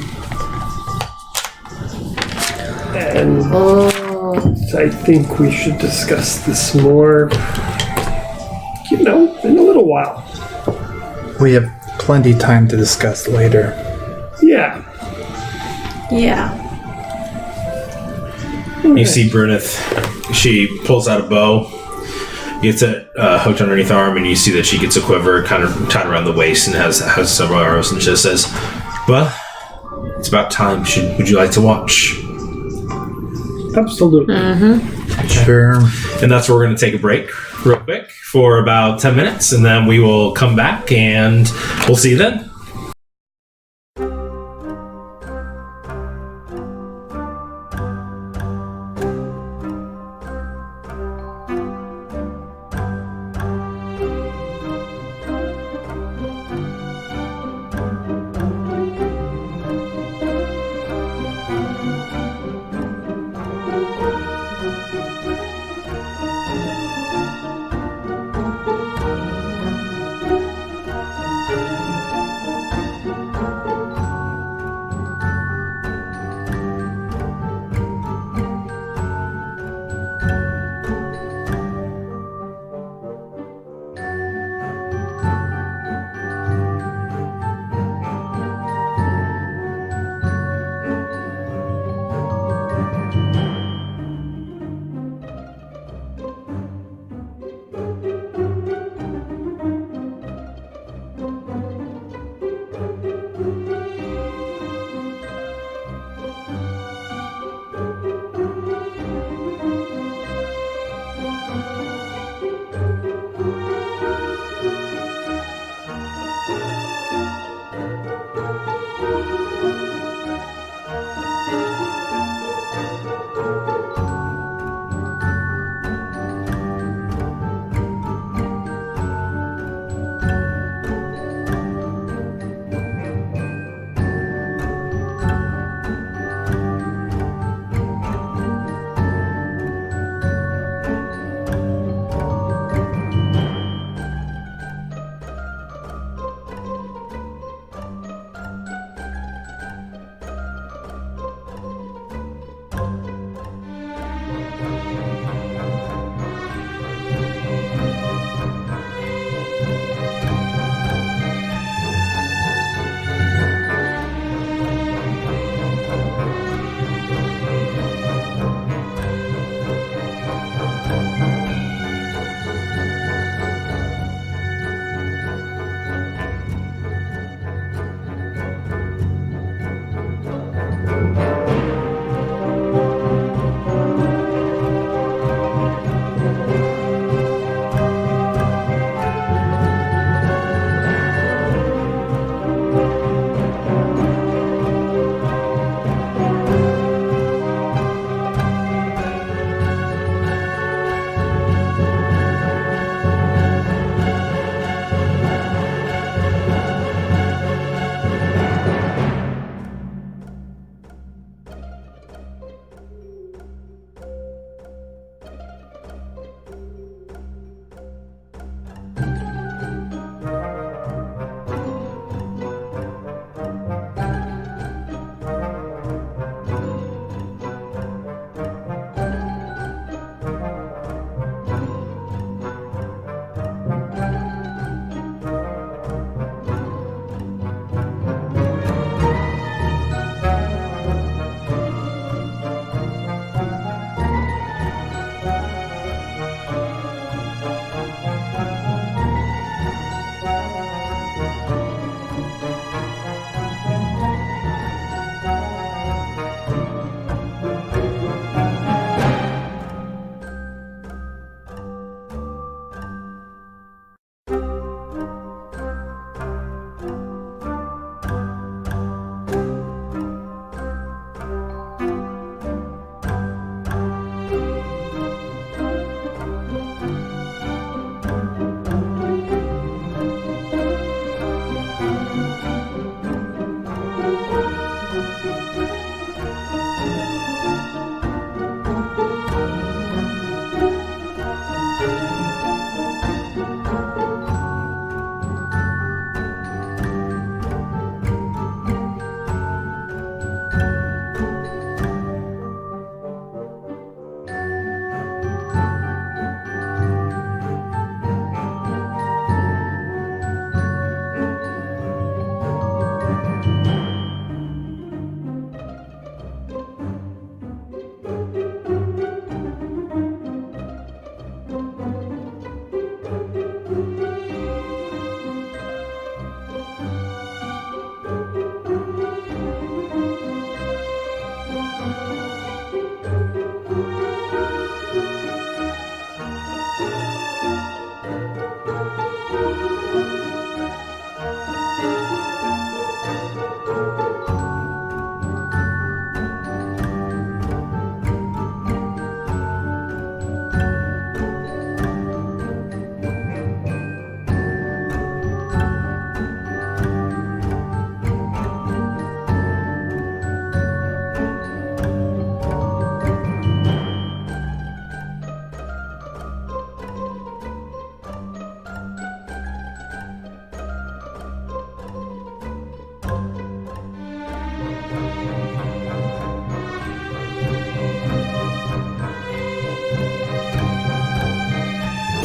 And I think we should discuss this more, in a little while. We have plenty time to discuss later. Yeah. Yeah. You see Bruneth. She pulls out a bow, gets it hooked underneath her arm, and you see that she gets a quiver kind of tied around the waist and has several arrows, and she just says, "Well, it's about time. Would you like to watch?" Absolutely. Sure. And that's where we're going to take a break real quick for about 10 minutes, and then we will come back and we'll see you then.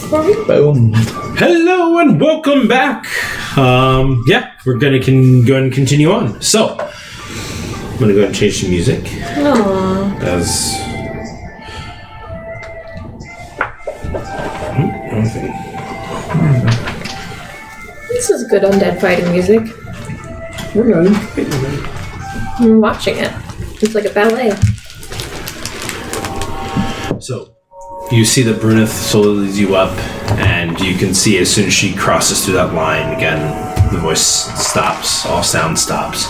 for me. Boom. Hello and welcome back. We're gonna go ahead and continue on. So, I'm gonna go ahead and change the music. Aww. As wrong thing. This is good undead fighting music. I'm watching it. It's like a ballet. So, you see that Bruneth slowly leads you up, and you can see as soon as she crosses through that line, again, the voice stops, all sound stops.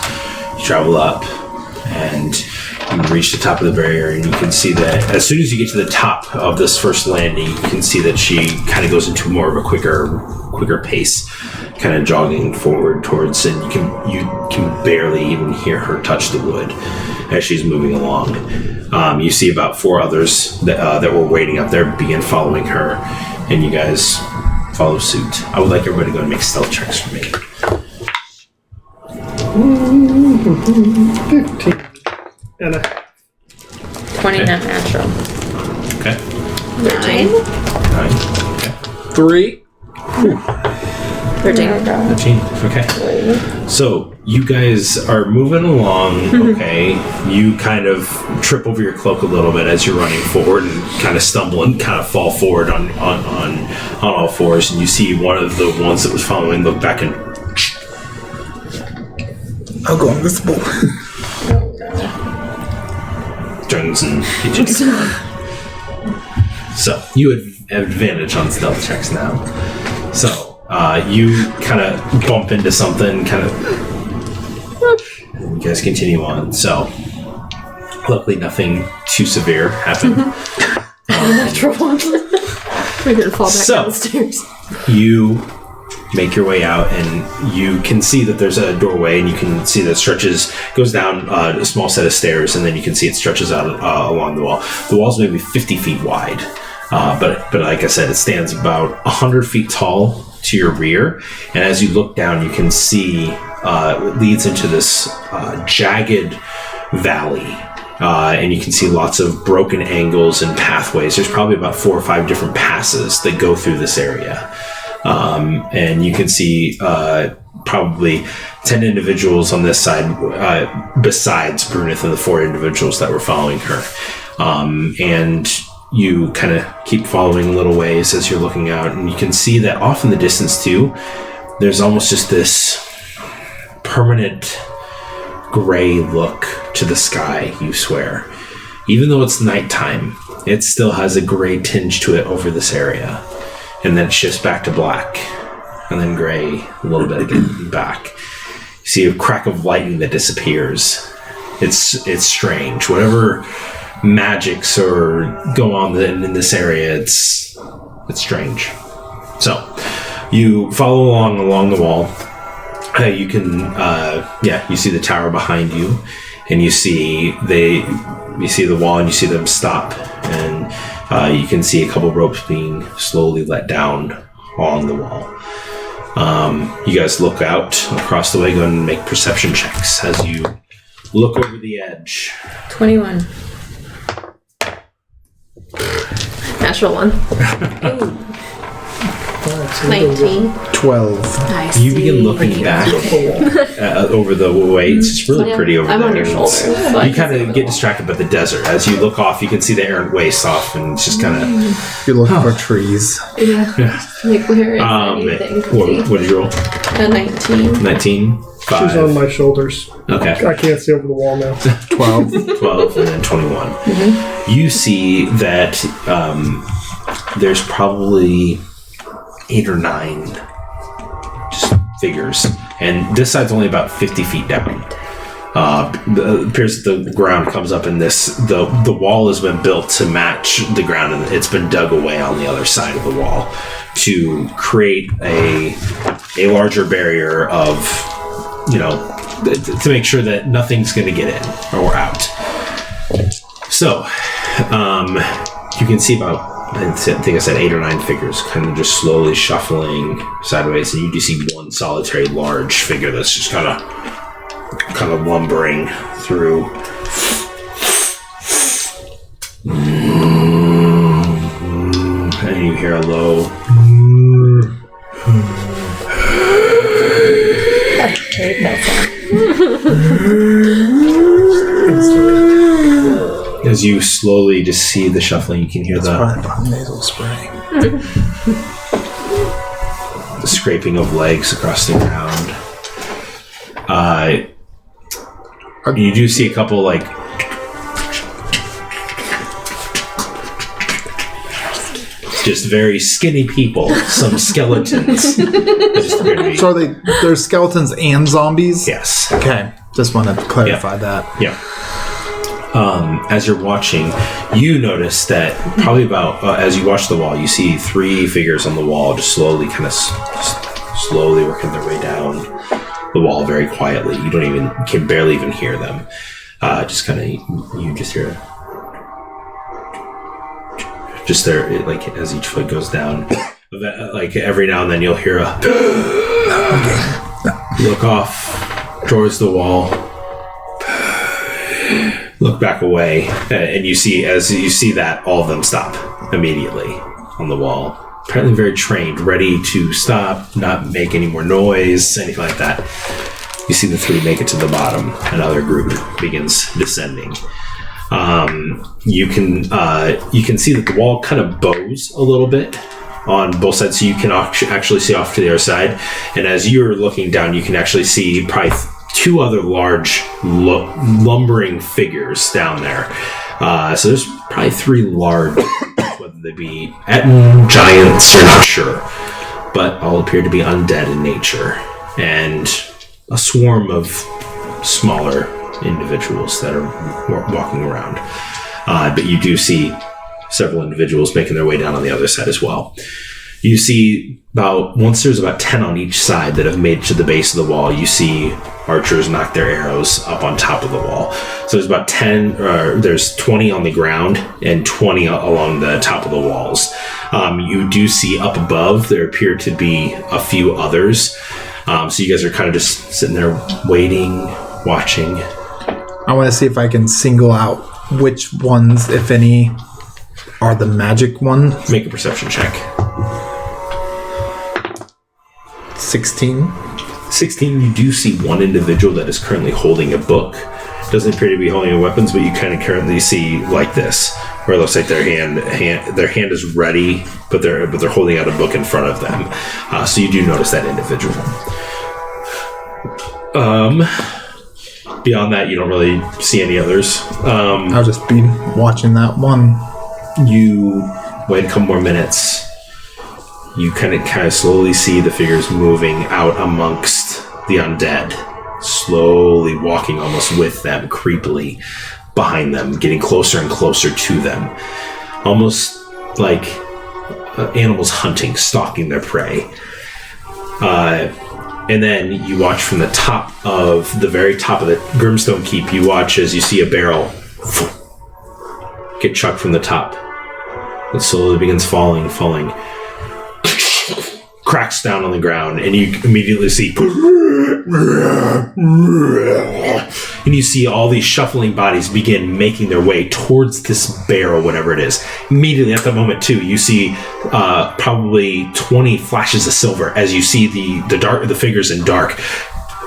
You travel up, and you reach the top of the barrier, and you can see that as soon as you get to the top of this first landing, you can see that she kind of goes into more of a quicker pace, kind of jogging forward towards, and you can barely even hear her touch the wood as she's moving along. You see about 4 others that were waiting up there begin following her, and you guys follow suit. I would like everybody to go and make stealth checks for me. 15. And a 20 not natural. Okay. 13. 9. Okay. 3. 13. 13. Okay. So you guys are moving along. Okay. You kind of trip over your cloak a little bit as you're running forward and kind of stumble and kind of fall forward on all fours. And you see one of the ones that was following look back and I'll go invisible. turns and hits you. So you have advantage on stealth checks now. So you kind of bump into something, and you guys continue on. So luckily nothing too severe happened. Natural one. We're gonna fall back down the stairs. You make your way out, and you can see that there's a doorway, and you can see that it goes down a small set of stairs, and then you can see it stretches out along the wall. The wall's maybe 50 feet wide, but like I said, it stands about 100 feet tall to your rear, and as you look down, you can see it leads into this jagged valley. And you can see lots of broken angles and pathways. There's probably about 4 or 5 different passes that go through this area. And you can see probably 10 individuals on this side, besides Bruneth and the 4 individuals that were following her. And you kind of keep following a little ways as you're looking out, and you can see that off in the distance too, there's almost just this permanent gray look to the sky, you swear. Even though it's nighttime, it still has a gray tinge to it over this area. And then it shifts back to black, and then gray a little bit again, back. You see a crack of lightning that disappears. It's strange. Whatever magics or go on in this area, it's strange. So you follow along the wall. You can, you see the tower behind you, and you see the wall, and you see them stop, and you can see a couple ropes being slowly let down along the wall. You guys look out across the way, go and make perception checks as you look over the edge. 21. Natural one. 19. 12. I You begin looking back over the way. It's really pretty over I'm there. on your shoulder. You kind of get distracted by the desert. As you look off, you can see the errant waste off, and it's just kind of... You're looking for trees. Yeah. Like where is anything? What did you roll? A 19. 19? She's on 5. my shoulders. Okay. I can't see over the wall now. 12. 12, and then 21. You see that there's probably 8 or 9 just figures, and this side's only about 50 feet down. It appears that the ground comes up in this. The wall has been built to match the ground, and it's been dug away on the other side of the wall to create a larger barrier of, to make sure that nothing's going to get in or out. So, you can see about, I think I said 8 or 9 figures kind of just slowly shuffling sideways, and you do see one solitary large figure that's just kind of lumbering through. And you hear a low As you slowly just see the shuffling, you can hear Probably nasal spray. the scraping of legs across the ground. You do see a couple like just very skinny people, some skeletons. That just appear to be- So they're skeletons and zombies? yes. Okay. Just wanted to clarify that. Yeah. As you're watching, you notice that probably about as you watch the wall, you see 3 figures on the wall, just slowly, slowly working their way down the wall very quietly. You can barely even hear them. Just kind of, you just hear, just there, like as each foot goes down, like every now and then you'll hear a look off towards the wall. Look back away, and you see, as you see that, all of them stop immediately on the wall. Apparently very trained, ready to stop, not make any more noise, anything like that. You see the 3 make it to the bottom. Another group begins descending. You can see that the wall kind of bows a little bit on both sides, so you can actually see off to the other side. And as you're looking down, you can actually see probably 2 other large lumbering figures down there. So there's probably 3 large, whether they be giants, you're not sure, but all appear to be undead in nature, and a swarm of smaller individuals that are walking around. But you do see several individuals making their way down on the other side as well. You see there's about 10 on each side that have made it to the base of the wall. You see archers knock their arrows up on top of the wall. So there's about there's 20 on the ground and 20 along the top of the walls. You do see up above, there appear to be a few others. So you guys are kind of just sitting there waiting, watching. I want to see if I can single out which ones, if any, are the magic ones. Make a perception check. 16. 16, you do see one individual that is currently holding a book. Doesn't appear to be holding any weapons, but you kind of currently see like this, where it looks like their hand is ready, but they're holding out a book in front of them. So you do notice that individual. Beyond that, you don't really see any others. I'll just be watching that one. You wait a couple more minutes. You kind of slowly see the figures moving out amongst the undead, slowly walking almost with them, creepily behind them, getting closer and closer to them, almost like animals hunting, stalking their prey. And then you watch from the very top of the Grimstone Keep, you watch as you see a barrel get chucked from the top. It slowly begins falling, cracks down on the ground, and you immediately see, and you see all these shuffling bodies begin making their way towards this barrel, whatever it is. Immediately at that moment too, you see probably 20 flashes of silver as you see the figures in dark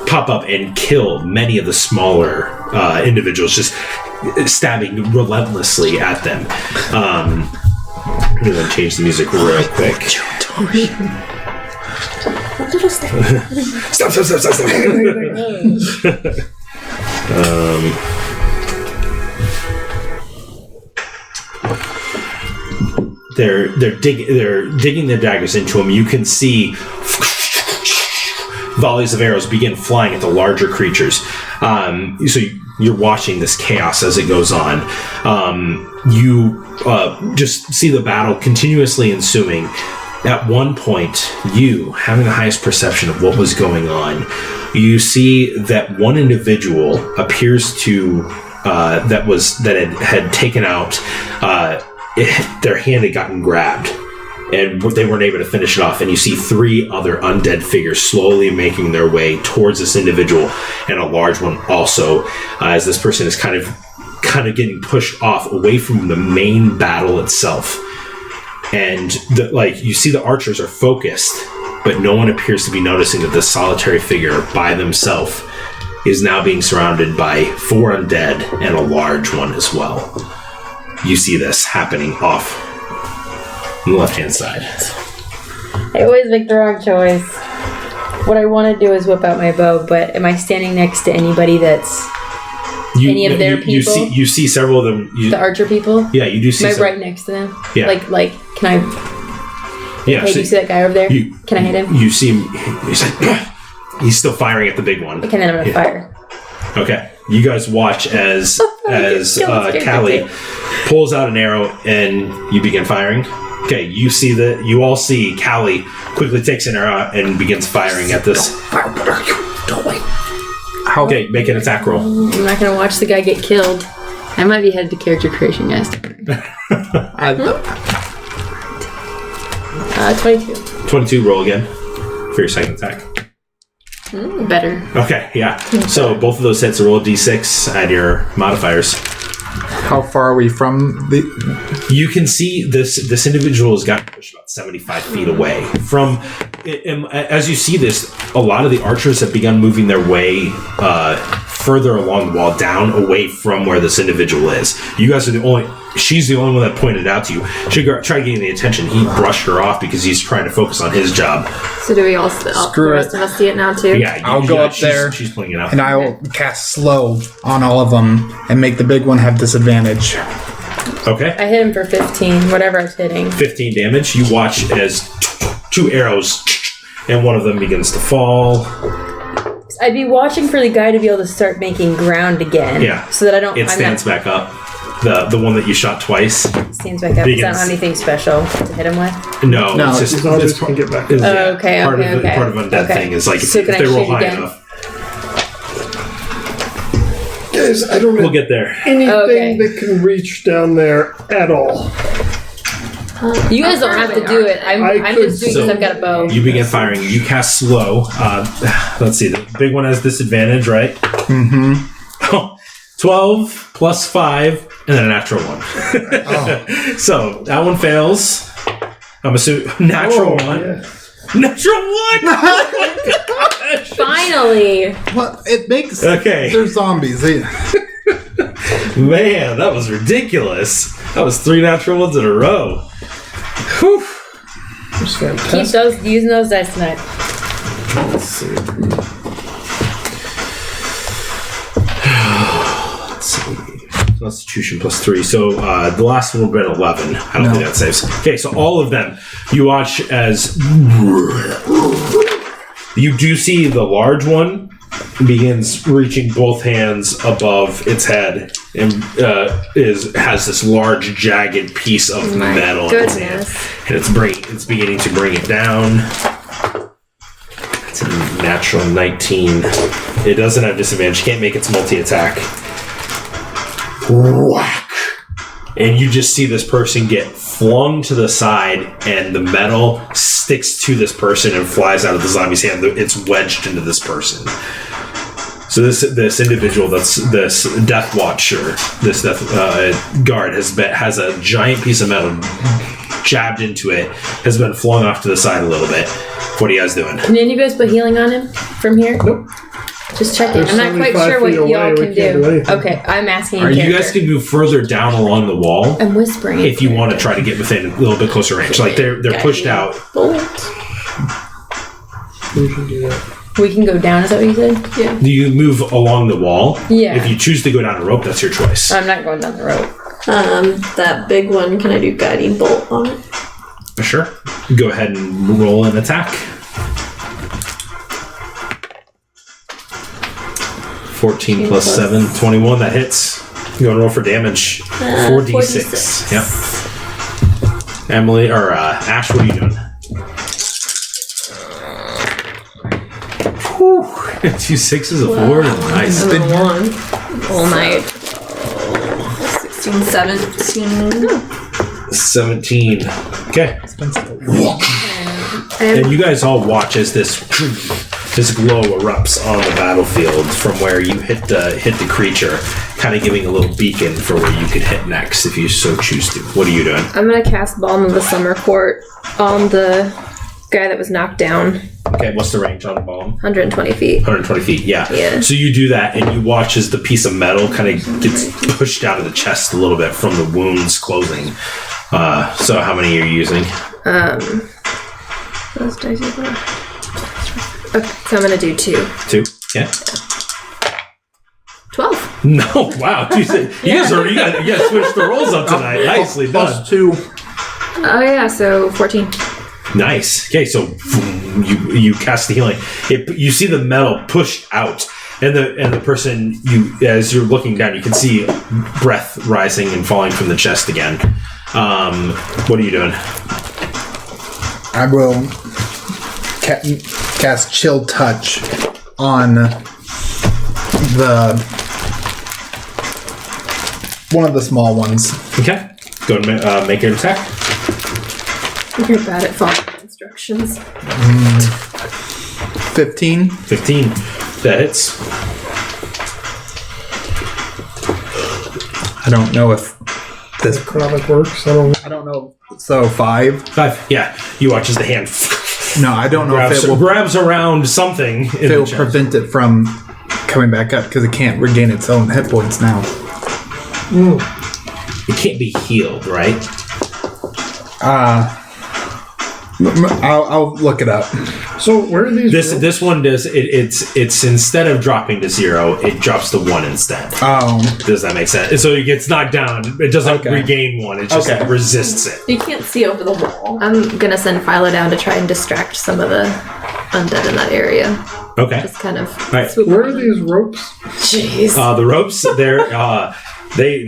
pop up and kill many of the smaller individuals, just stabbing relentlessly at them. I'm going to change the music real quick. Stop. They're digging their daggers into him. You can see volleys of arrows begin flying at the larger creatures. So you're watching this chaos as it goes on. You just see the battle continuously ensuing. At one point, you, having the highest perception of what was going on, you see that one individual appears to that had taken out their hand had gotten grabbed, and they weren't able to finish it off. And you see 3 other undead figures slowly making their way towards this individual, and a large one also, as this person is kind of getting pushed off away from the main battle itself. And you see the archers are focused, but no one appears to be noticing that this solitary figure by themselves is now being surrounded by 4 undead and a large one as well. You see this happening off on the left-hand side. I always make the wrong choice. What I want to do is whip out my bow, but am I standing next to anybody that's any of their people? You see several of them. The archer people? Yeah, you do see Am I some. right next to them? Yeah. Like, can I... Yeah, Hey, do you see that guy over there? Can I hit him? You see him. He's still firing at the big one. Okay, then I'm gonna fire. Okay. You guys watch as scared Callie pulls out an arrow and you begin firing. Okay, you all see Callie quickly takes an arrow out and begins firing at this. Okay, make an attack roll. I'm not gonna watch the guy get killed. I might be headed to character creation, guys. 22. 22, roll again for your second attack. Better. Okay, yeah. So both of those hits, roll a d6, add your modifiers. How far are we from the... You can see this individual has got pushed about 75 feet away from. As you see this, a lot of the archers have begun moving their way further along the wall, down away from where this individual is. You guys are the only. She's the only one that pointed out to you. She tried getting the attention. He brushed her off because he's trying to focus on his job. So do we all? The rest of us see it now too? Yeah, I'll go up there. She's pointing it out, And I will cast slow on all of them and make the big one have disadvantage. Okay. I hit him for 15, whatever I was hitting. 15 damage. You watch as 2 arrows, and one of them begins to fall. I'd be watching for the guy to be able to start making ground again. Yeah. So that I don't... It stands back up. The one that you shot twice. Stands back up. Is that not anything special to hit him with? No, No, it's just... As long as we can get back. Okay. Part of undead thing is like So if can I they roll shoot high again? enough. Guys, I don't We'll have get there. anything that can reach down there at all. You guys don't have to do it. I'm just doing because I've got a bow. You begin firing. You cast slow. Let's see. The big one has disadvantage, right? Mm-hmm. 12 plus 5, and then a natural 1. So that one fails. I'm assuming natural 1. Yeah. Natural 1! Oh my gosh! Finally! Well, it makes... Okay. They're zombies. Man, that was ridiculous. That was 3 natural 1s in a row. Whew. That's Keep fantastic. using those dice tonight. Let's see. Constitution plus 3. So the last one would have been 11. I don't think that saves. Okay, so all of them, you watch as you do see the large one begins reaching both hands above its head and has this large jagged piece of metal in its hand, and it's beginning to bring it down. It's a natural 19. It doesn't have disadvantage. Can't make its multi-attack. Whack! And you just see this person get flung to the side, and the metal sticks to this person and flies out of the zombie's hand. It's wedged into this person. So this individual, this Death Watcher, this Death Guard has a giant piece of metal jabbed into it, has been flung off to the side a little bit. What are you guys doing? Can any of you guys put healing on him from here? Nope. Just checking. They're I'm not quite 75 sure what feet away, y'all we can can't do do. anything. Okay, I'm asking Or in you character. guys can move further down along the wall I'm whispering. if you want to try to get within a little bit closer range. Like they're pushed out. We can do that. We can go down, is that what you said? Yeah. Do you move along the wall? Yeah. If you choose to go down a rope, that's your choice. I'm not going down the rope. That big one, can I do guiding bolt on it? Sure. Go ahead and roll an attack. 14 plus 7, 21. That hits. You want to roll for damage. 4d6. Yep. Emily, or Ash, what are you doing? Whew. 2 6s, a 4. Nice. And then 1. All night. 16, 17. 17. Okay. And you guys all watch as this glow erupts on the battlefield from where you hit the creature, kind of giving a little beacon for where you could hit next if you so choose to. What are you doing? I'm gonna cast Balm of the Summer Court on the guy that was knocked down. Okay, what's the range on the bomb? 120 feet. 120 feet, yeah. Yeah. So you do that, and you watch as the piece of metal kind of gets pushed out of the chest a little bit from the wounds closing. So how many are you using? Those dice are there. Okay, so I'm gonna do 2. 2? Yeah. 12. No, wow. You guys switched the rolls up tonight. Nicely done. +2. Oh yeah, so 14. Nice. Okay, so you cast the healing. You see the metal pushed out, and the person as you're looking down, you can see breath rising and falling from the chest again. What are you doing? I will cast Chill Touch on one of the small ones. Okay. Go and make your attack. You're bad at following instructions. 15. 15. That hits. I don't know if this. Necrotic works. I don't know. So 5. 5. Yeah. You watch as the hand No, I don't know if it will grabs around something. if it will prevent it from coming back up because it can't regain its own hit points now. It can't be healed, right? I'll look it up. So where are these? This one does it's instead of dropping to 0, it drops to 1 instead. Oh, Does that make sense? So it gets knocked down. It doesn't regain 1. It just resists it. You can't see over the wall. I'm gonna send Philo down to try and distract some of the undead in that area. Okay. Just kind of Right. swoop Where over are them. these ropes? Jeez. The ropes they're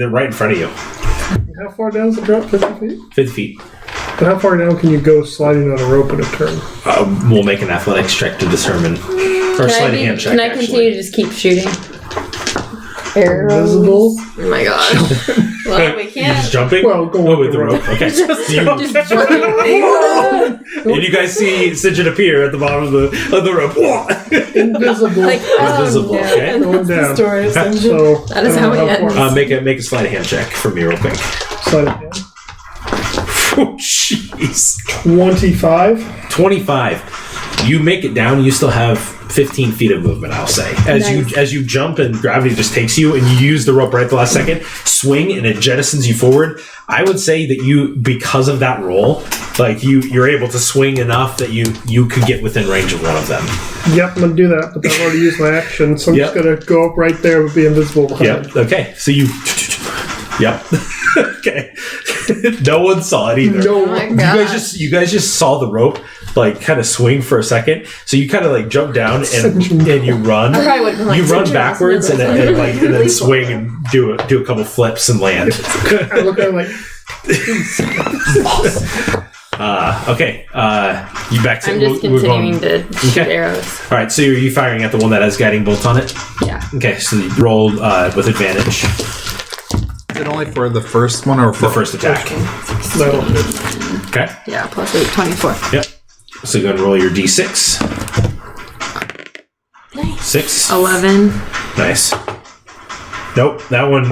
right in front of you. How far down is the drop? 50 feet? 50 feet. But how far down can you go sliding on a rope in a turn? We'll make an athletics check to determine. Or sleight of hand check. Can I continue to just keep shooting? Arrows. Invisible? Oh my gosh. Well, we You're can't. just jumping? Well, go with the rope. Okay. And you guys see Sigil appear at the bottom of the rope. Invisible. Invisible. Okay. Going down. Story of Sunshine. So That is how it ends. Make a sleight of hand check for me real quick. Sleight of hand. Oh, jeez. 25. 25. You make it down. You still have 15 feet of movement. I'll say as you jump and gravity just takes you, and you use the rope right at the last second, swing, and it jettisons you forward. I would say that you, because of that roll, like you're able to swing enough that you could get within range of one of them. Yep, I'm gonna do that, but I've already used my action, so I'm just gonna go up right there and be invisible behind. Yep. Okay. So you. Yep. Okay. No one saw it either. No. Oh my You gosh. guys just saw the rope like kind of swing for a second. So you kind of like jump down and you run. I probably would've You liked run to backwards just and then swing and do a couple flips and land. I look at it like, Okay. You back to I'm just we're continuing going- to shoot Okay. arrows. All right. So are you firing at the one that has guiding bolt on it? Yeah. Okay. So you roll with advantage. is it only for the first one or for The first attack. no. Okay. Yeah, plus 8, 24. Yep. So go ahead and roll your d6. 6. 11. Nice. Nope, that one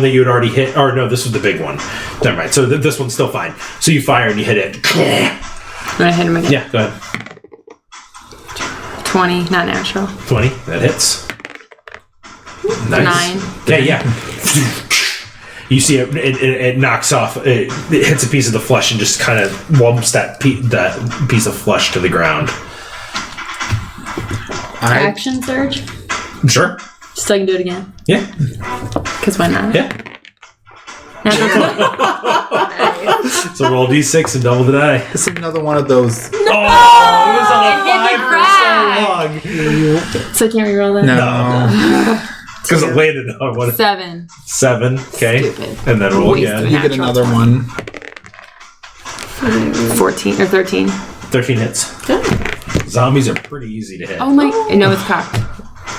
that you had already hit. Or no, this was the big one. Never mind. So this one's still fine. So you fire and you hit it. I'm gonna hit him again. Yeah, go ahead. 20, not natural. 20. That hits. Nice. 9. Okay, yeah. You see it knocks off. It hits a piece of the flesh and just kind of whumps that piece of flesh to the ground. Action surge? Sure. So I can do it again. Yeah. Because why not? Yeah. Natural 20. So roll d6 and double the die. This is another one of those. Oh, it was on a It hit the 5 for so long. So can we roll that? No. Because it landed on what? 7. 7. Okay. Stupid. And then roll Wasted. again. You get another one. 14 or 13. 13 hits. Zombies are pretty easy to hit. Oh my! No, it's cocked.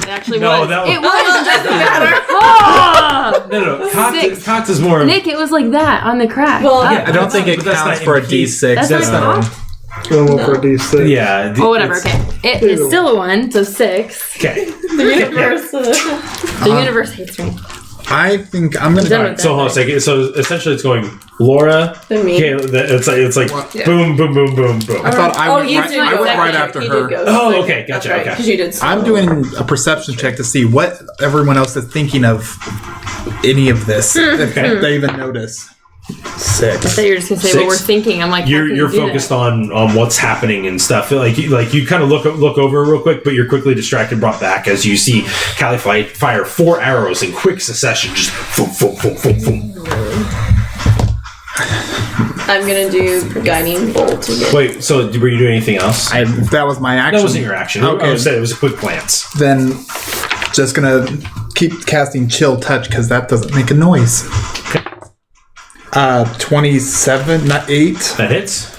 It actually No, was. that was- It was. Oh! No. Six. Cocked is more. Nick, it was like that on the crack. Well, Up. I don't think it But that's counts not for a in keep. D6. That's that's not not- cocked? Go for a D6. Yeah. Oh, whatever. Okay, it's still a 1, so 6. Okay. the universe. The universe hates me. I think I'm gonna Done go. with So hold on a second. So essentially, it's going Laura. Then me. Caleb, it's like Yeah. boom, boom, boom, boom, boom. I thought I went, you right, did I go went right second. after You her. did go Oh, second. okay, gotcha, That's right, okay. 'cause you did. I'm doing a perception check to see what everyone else is thinking of any of this. If they even notice. I 6. thought you were just gonna say what 6? we're thinking. I'm like, how You're can you're you do focused that? on what's happening and stuff. Like you kind of look over real quick, but you're quickly distracted, brought back as you see Callie fire 4 arrows in quick succession. Just boom, boom, boom, boom, boom. I'm gonna do guiding bolt again. Wait, so were you doing anything else? That was my action. That wasn't your action. Okay. I would say it was a quick glance. Then just gonna keep casting chill touch because that doesn't make a noise. 27, not 8. That hits.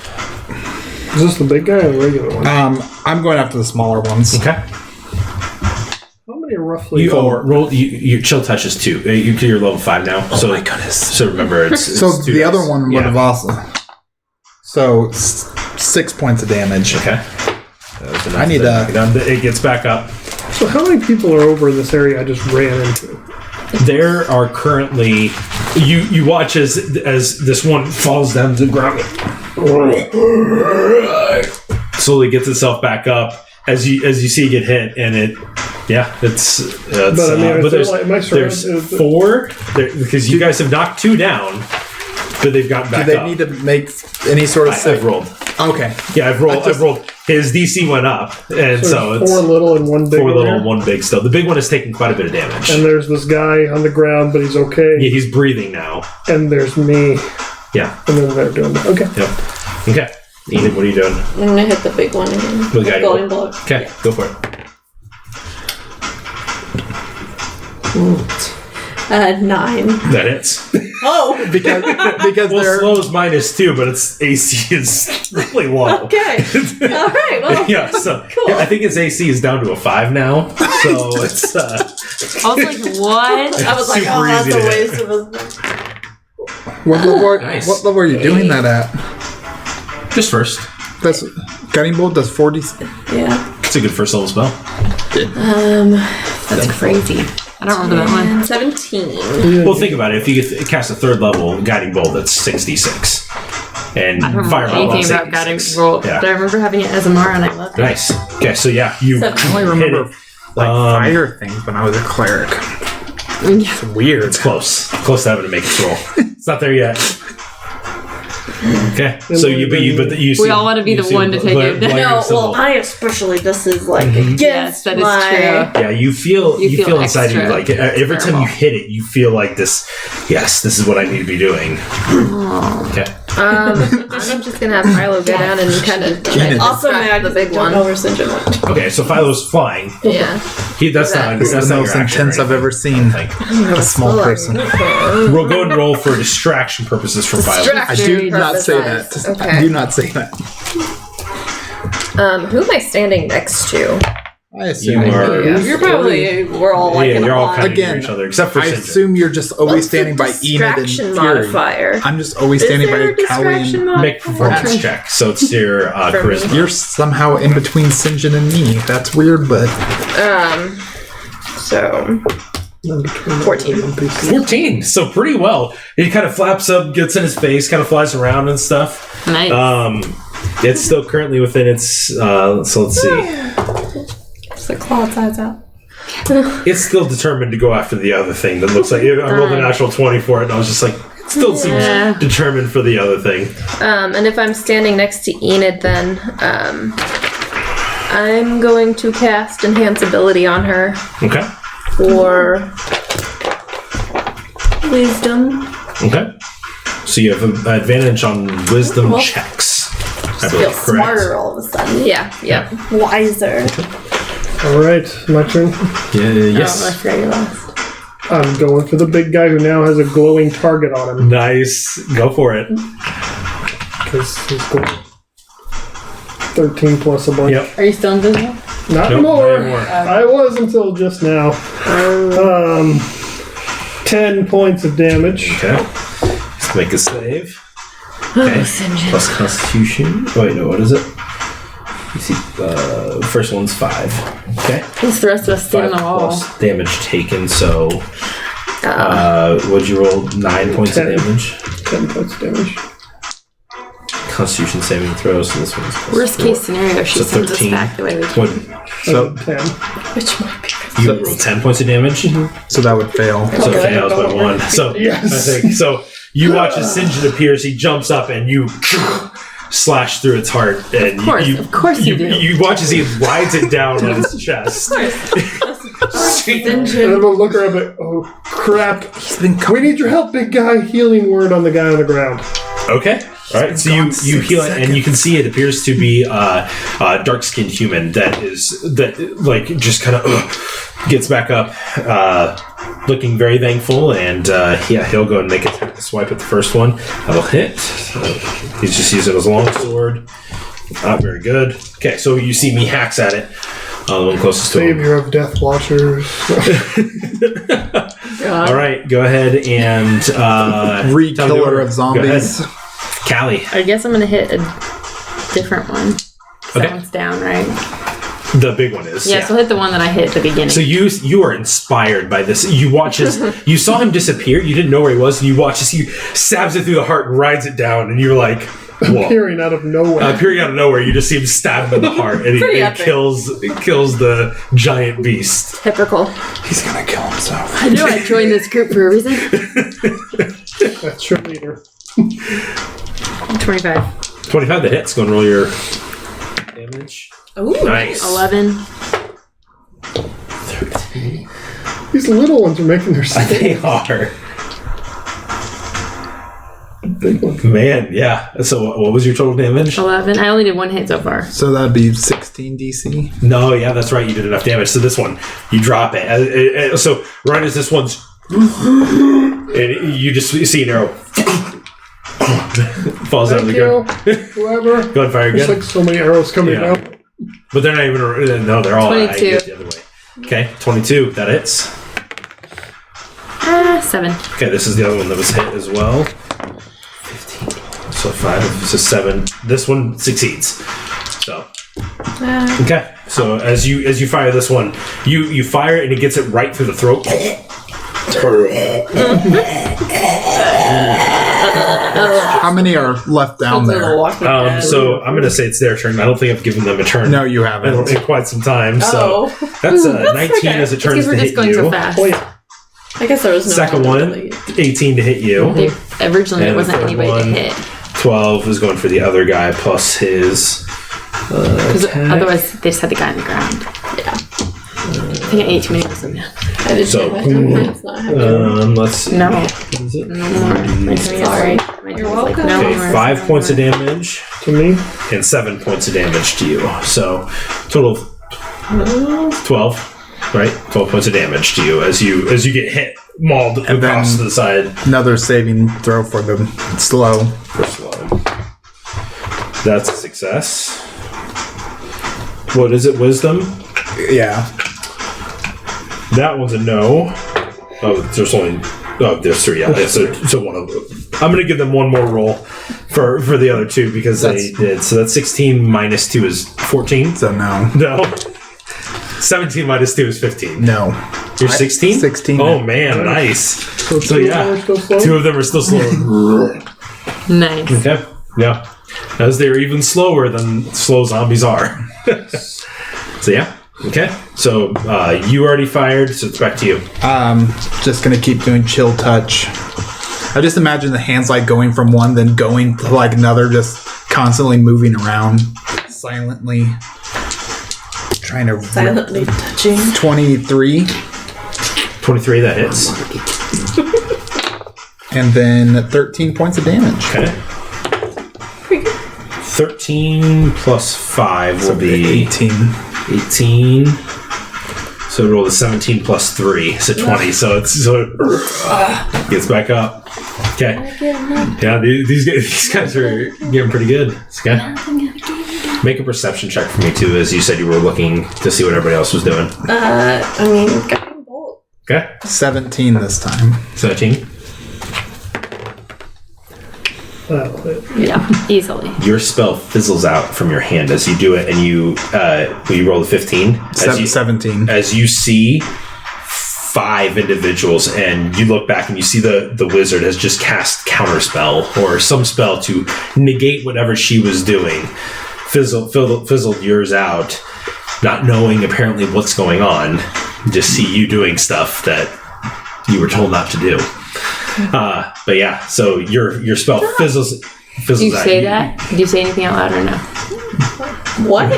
Is this the big guy or the regular one? I'm going after the smaller ones. Okay. How many roughly? You roll. Your chill touch is 2. You're level 5 now. Oh so my goodness. So remember, it's So 2 the dice. other one would have also. So 6 points of damage. Okay. I need It gets back up. So how many people are over in this area I just ran into? There are currently you watch as this one falls down to the ground, slowly gets itself back up as you see it get hit, and it's But I mean, I but feel like my there's surround- 4 because you guys have knocked 2 down, but they've gotten Do back they up. need to make any sort of I've rolled. Okay. Yeah, I've rolled. His DC went up, and so There's it's 4 little and 1 big 4 one little here. and 1 big. Still, the big one is taking quite a bit of damage. And there's this guy on the ground, but he's okay. Yeah, he's breathing now. And there's me, Yeah. and then they're doing that. Okay. Yep. Okay. Enid, what are you doing? I'm gonna hit the big one again. With guiding Golden bolt? bolt. Okay, go for it. 9. That hits. Oh, Because Well, they're slow is -2, but its AC is really low. okay. All right. Well, Yeah, so Cool. I think its AC is down to a 5 now. So it's I was like, what? I was like, super oh, that's easy a to waste hit. of a. Nice. what level are you doing that at? just first. That's Guiding Bolt does 40. Yeah. It's a good first level spell. That's crazy. I don't remember that one. And 17. Well, think about it. If you cast a 3rd level guiding bolt, that's 66. And I don't remember fireball anything is about guiding 86. bolt, Yeah. but I remember having it as a Mara and I loved it. Nice. Okay, so yeah, you. Seven. I only hit remember it. fire things when I was a cleric. It's weird. It's close. Close to having to make it roll. It's not there yet. Okay. So you see. We all want to be you the see one to take it down. Blair No, symbol. well, I especially, this is like against Yes, that is my... true. Yeah, you feel feel inside you extra like every time terrible. you hit it, you feel like this. Yes, this is what I need to be doing. Okay. I'm just gonna have Philo go down and kind of Also, distract the big one. Over St. John. Okay. So Philo's flying. Yeah. That's not. This is That's the not most your action. intense I've ever seen. Like, A small person. we'll go and roll for distraction purposes for Philo. I do not say that. Okay. I do not say that. Who am I standing next to? I assume You are. You're probably... We're all like Yeah, in you're a all line. kind of near Again, each other, except for I Sinjin. assume you're just always What's standing the by Enid and distraction Fury. modifier? I'm just always Is standing there a by Callie distraction and Make a performance check. So it's your For me? charisma. you're somehow in between Sinjin and me. That's weird, but So 14. 14. So pretty well. He kind of flaps up, gets in his face, kind of flies around and stuff. Nice. It's still currently within its. So let's see. It's the claw sides out. It's still determined to go after the other thing that looks like. I rolled a natural 20 for it, and I was just like, it still seems Yeah. determined for the other thing. And if I'm standing next to Enid, then I'm going to cast Enhance Ability on her Okay. for Wisdom. Okay. So you have an advantage on wisdom checks. I Feel believe, correct? smarter all of a sudden. Yeah, yeah. Wiser. All right, my turn. Yeah, Oh, I yes. forgot you last. I'm going for the big guy who now has a glowing target on him Nice. Go for it. because he's glowing. 13 plus a bunch. Yep. Are you still invisible? Not Nope, anymore. not anymore. I was until just now. 10 points of damage. Okay. Let's make a save. Okay. Plus Constitution. Wait, no. What is it? You see, first one's 5. Okay. What's the rest of us 5 standing on the wall? plus damage taken. So What'd you roll? 9 points of 10. damage. 10 points of damage. Constitution saving throws. So this one's plus Worst 4. case scenario, she So sends 13. us back the way we came. What, So 10. Which might be. you rolled 10 points of damage? so that would fail. So it fails by 1. So Yes. I think so. You watch as Sinjin appears. He jumps up and you slash through its heart. And Of course you do. You watch as he rides it down on his chest. And I'm gonna look her up and, oh crap. We need your help, big guy. Healing word on the guy on the ground. Okay. All right. So you heal it, and you can see it appears to be a dark-skinned human that just kind of gets back up, looking very thankful, and he'll go and make a swipe at the first one. That'll hit. He's just using his long sword. Not very good. Okay, so you see me hacks at it. The one closest to him. Savior of Death Watchers. All right, go ahead and Re-killer of zombies. Callie. I guess I'm gonna hit a different one. Okay. That one's down, right? The big one is. Yeah, so hit the one that I hit at the beginning. So you are inspired by this. You watch as you saw him disappear. You didn't know where he was, and you watch as he stabs it through the heart and rides it down, and you're like, "Whoa!" Appearing out of nowhere. Appearing out of nowhere, you just see him stab him in the heart, and Pretty he epic. kills the giant beast. Typical. He's gonna kill himself. I knew I joined this group for a reason. That's your leader. 25. 25 the hits. Go and roll your damage. Ooh, Nice. 11. 13. These little ones are making their sense. They are. Big ones. Man, yeah. So what was your total damage? 11. I only did one hit so far. So that'd be 16 DC. No, yeah, that's right. You did enough damage. So this one, you drop it. So right as this one's, and you just see an arrow falls out of the Thank you, ground. whoever. Go and fire There's again. like so many arrows coming Yeah. out. But they're not even. No, they're all 22. the other way. Okay, 22. That hits. 7. Okay, this is the other one that was hit as well. 15. So 5. So 7. This one succeeds. So. Okay. So as you fire this one, you fire it and it gets it right through the throat. How many are left down there? So I'm gonna say it's their turn. I don't think I've given them a turn. No, you haven't. in quite some time. So Oh. that's 19 as it turns Because we're to just hit going you. so fast. Oh, yeah. I guess there was no Second one, 18 to hit you. Originally, And it wasn't the third anybody one- to hit. 12 is going for the other guy plus his. Because otherwise, they just had the guy on the ground. Yeah. I think I ate too many of them now. I did So, it's not happening. Let's see. No. What is it? No more. My tummy is Sorry. like, my You're tummy is like, welcome. no Okay, more. 5 no points of more. damage To me, and 7 points of damage to you. So total of 12. Right, 12 points of damage to you as you get hit, mauled And across then- to the side. Another saving throw for the slow. For slow. That's a success. What is it? Wisdom. Yeah. That one's a no. Oh, there's only. Oh, there's 3. Yeah, so one of them. I'm gonna give them one more roll for the other 2 because they did. So that's 16 minus 2 is 14. So no. No. 17 minus 2 is 15. No. You're 16? 16. Oh man, nice. so So two yeah, of them are still slow? 2 of them are still slow. Nice. Okay. Yeah. As they're even slower than slow zombies are. So yeah. Okay. So you already fired, so it's back to you. Just gonna keep doing chill touch. I just imagine the hands like going from one, then going to like another, just constantly moving around silently. Trying to Silently touching. 23, 23, that hits. and then 13 points of damage. Okay. 13 plus 5 will be 18. 18. So roll the 17 plus 3, so 20. So it gets back up. Okay. Yeah, these guys are getting pretty good. Okay. Make a perception check for me too, as you said you were looking to see what everybody else was doing. I mean, guiding bolt. Okay. 17 this time. 17. That'll hit. Yeah, easily. Your spell fizzles out from your hand as you do it, and you when you roll the 15, as you 17. as you see 5 5 individuals, and you look back and you see the wizard has just cast counterspell or some spell to negate whatever she was doing. Fizzled yours out, not knowing apparently what's going on. Just see you doing stuff that you were told not to do. But yeah, so your spell fizzles Did you out. say that? Did you say anything out loud or no? What?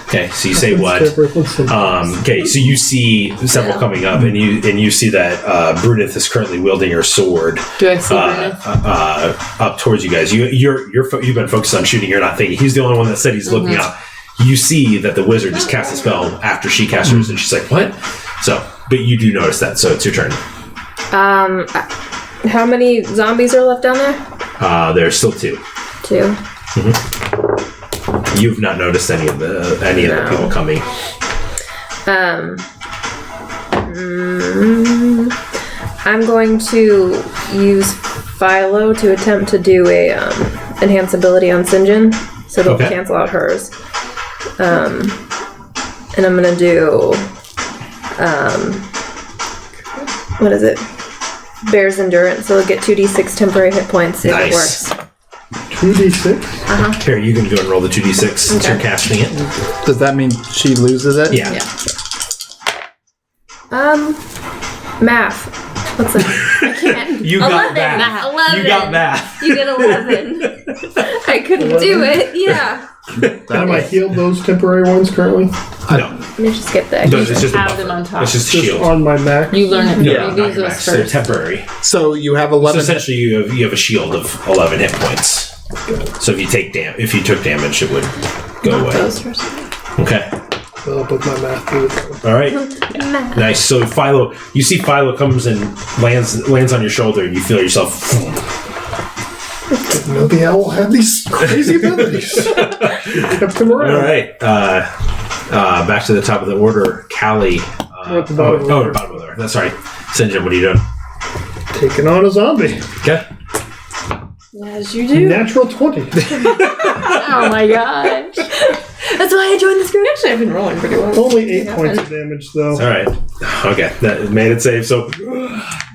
Okay, so you say what? Okay, so you see several coming up, and you see that Brunith is currently wielding her sword. Do I see Brunith? Up towards you guys. You've been focused on shooting. You're not thinking. He's the only one that said he's looking up. You see that the wizard just cast a spell after she cast hers, and she's like, "What?" So, but you do notice that. So it's your turn. How many zombies are left down there? There's still 2. 2. You've not noticed any of the people coming. I'm going to use Philo to attempt to do a enhance ability on Sinjin, so they'll cancel out hers. And I'm gonna do what is it? Bear's Endurance, so they'll get 2d6 temporary hit points if it works. 2d6? Here, you can go and roll the 2d6 since you're casting it. Does that mean she loses it? Yeah. Math. What's that? I can't. You got math. 11. You got math. You get 11. I couldn't do it. Yeah. Have I healed those temporary ones currently? No. Let me just get that. No, it's just a have buffer. them on top. It's just a Just shield. on my max? You learn it. No, You not lose your those max. They're first. temporary. So you have So 11. essentially, you have a shield of 11 hit points. So if you took damage, it would go away. Those first. Okay. Fill up with my math, dude. All right. Nice. So Philo, you see Philo comes and lands on your shoulder, and you feel yourself. Didn't know the owl had these crazy abilities. Kept him around. All right. Back to the top of the order. Callie. We're at the bottom of the order. bottom of the order. That's right. Sinjin, what are you doing? Taking on a zombie. Okay. As you do. Natural 20. Oh my gosh. That's why I joined this group. Actually, I've been rolling pretty well. Only 8 points of damage, though. All right. Okay. That made it safe. So.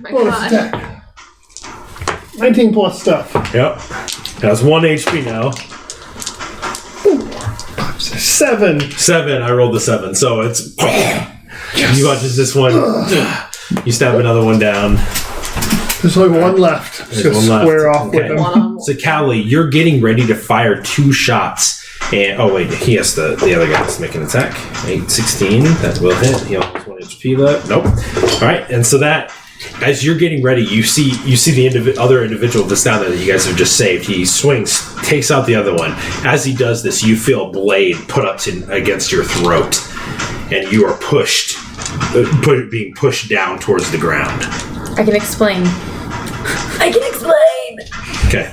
My Bonus God. attack. 19 plus stuff. Yep. That's 1 HP now. 7. 7. I rolled the 7. So it's. You watch as this one. You stab another one down. There's only one left. There's Just one left. square off with Okay. him. So Callie, you're getting ready to fire 2 shots. And oh wait, he has the other guy has to make an attack. 8, 16. That will hit. He only has 1 HP left. Nope. All right. And so that, as you're getting ready, you see the other individual that's down there that you guys have just saved. He swings, takes out the other one. As he does this, you feel a blade put up against your throat, and you are being pushed down towards the ground. I can explain. Okay.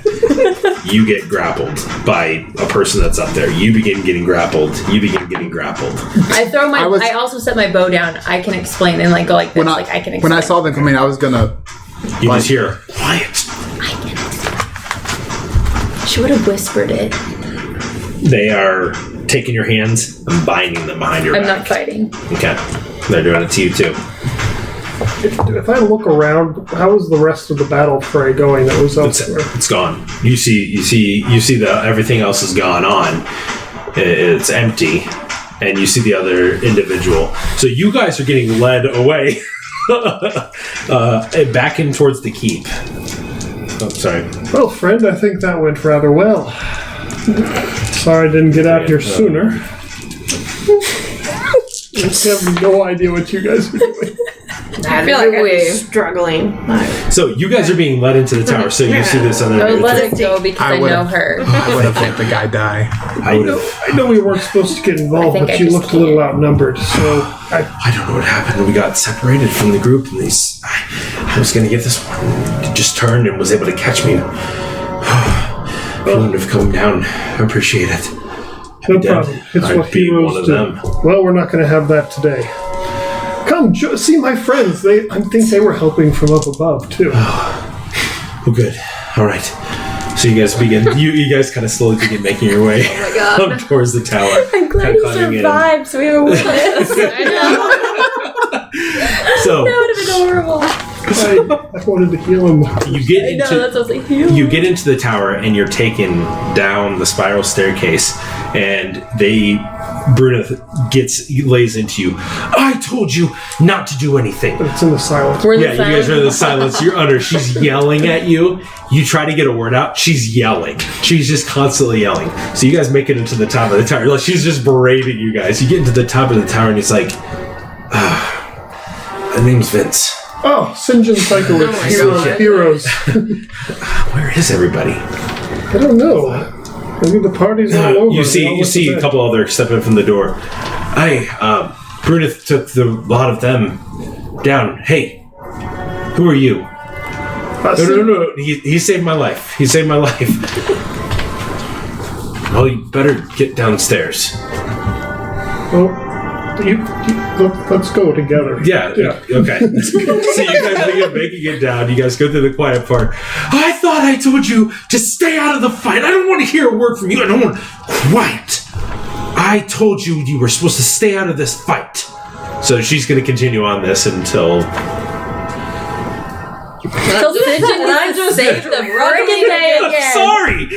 You get grappled by a person that's up there. You begin getting grappled. I throw my. I also set my bow down. I can explain and go like this. I can explain. When I saw them coming, I was gonna. You just hear quiet. She would have whispered it. They are taking your hands and binding them behind your I'm back. not fighting. Okay. They're doing it to you too. If I look around, how was the rest of the battle fray going that was elsewhere? It's gone. You see that everything else has gone on. It's empty, and you see the other individual. So you guys are getting led away, back in towards the keep. Oh, sorry. Well, friend, I think that went rather well. Sorry I didn't get out here sooner. I have no idea what you guys are doing. I feel like we're struggling. So you guys are being led into the tower. So you see this other I would let individual. it go because I know her. I would have let the guy die. I know we weren't supposed to get involved, think but I you just looked a little outnumbered, so I don't know what happened. We got separated from the group, and I was going to get this one. He just turned and was able to catch me. If you wouldn't have come down, I appreciate it. no problem. It's I'd what be one heroes of do. them. Well, we're not going to have that today. Come, see my friends. I think they were helping from up above, too. Well, good. All right. So you guys begin. You guys kind of slowly begin making your way up towards the tower. I'm glad Kinda you climbing in. survived, so we have a witness. I know. So That would have been horrible. I wanted to heal him. you get I know, into that's what I was like, you get into the tower and you're taken down the spiral staircase, and Brunith lays into you. I told you not to do anything. But it's in the silence. We're in Yeah, the you guys are in the silence. You're under. She's yelling at you. You try to get a word out. She's yelling. She's just constantly yelling. So you guys make it into the top of the tower. Like, she's just berating you guys. You get into the top of the tower and it's like, my name's Vince. Oh, Sinjin Cycle with heroes. Where is everybody? I don't know. Maybe the party's all over. You see a couple other step in from the door. Brunith took the lot of them down. Hey, who are you? No. He saved my life. He saved my life. Well, you better get downstairs. Well, let's go together. Yeah. Okay. So you guys begin making it down. You guys go through the quiet part. I thought I told you to stay out of the fight. I don't want to hear a word from you. I don't want quiet. I told you were supposed to stay out of this fight. So she's going to continue on this until... Until Sinjin and just save the friggin' day again. Sorry.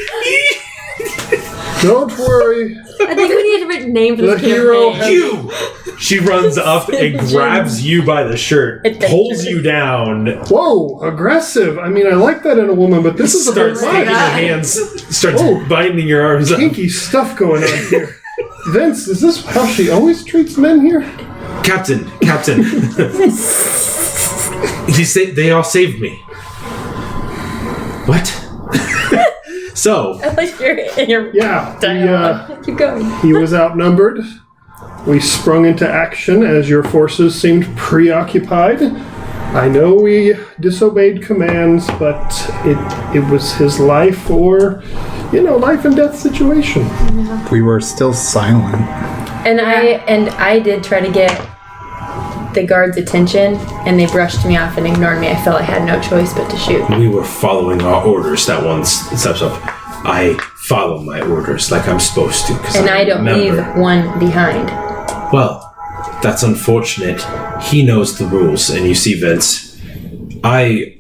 Don't worry. I think we need a different name for The this hero campaign. You! She runs up and grabs you by the shirt, pulls you down, Whoa, aggressive. I mean, I like that in a woman, but this is a bit starts taking your much. hands, starts binding your arms up. Kinky stuff going on here. Vince, is this how she always treats men here? Captain. They all saved me. What? So, I like your Yeah. dialogue. Keep going. He was outnumbered. We sprung into action as your forces seemed preoccupied. I know we disobeyed commands, but it was his life or, life and death situation. We were still silent. And I did try to get the guards' attention, and they brushed me off and ignored me. I felt I had no choice but to shoot. we were following our orders. That one steps up. I follow my orders like I'm supposed to. And I don't leave one behind. Well, that's unfortunate. He knows the rules, and you see, Vince, I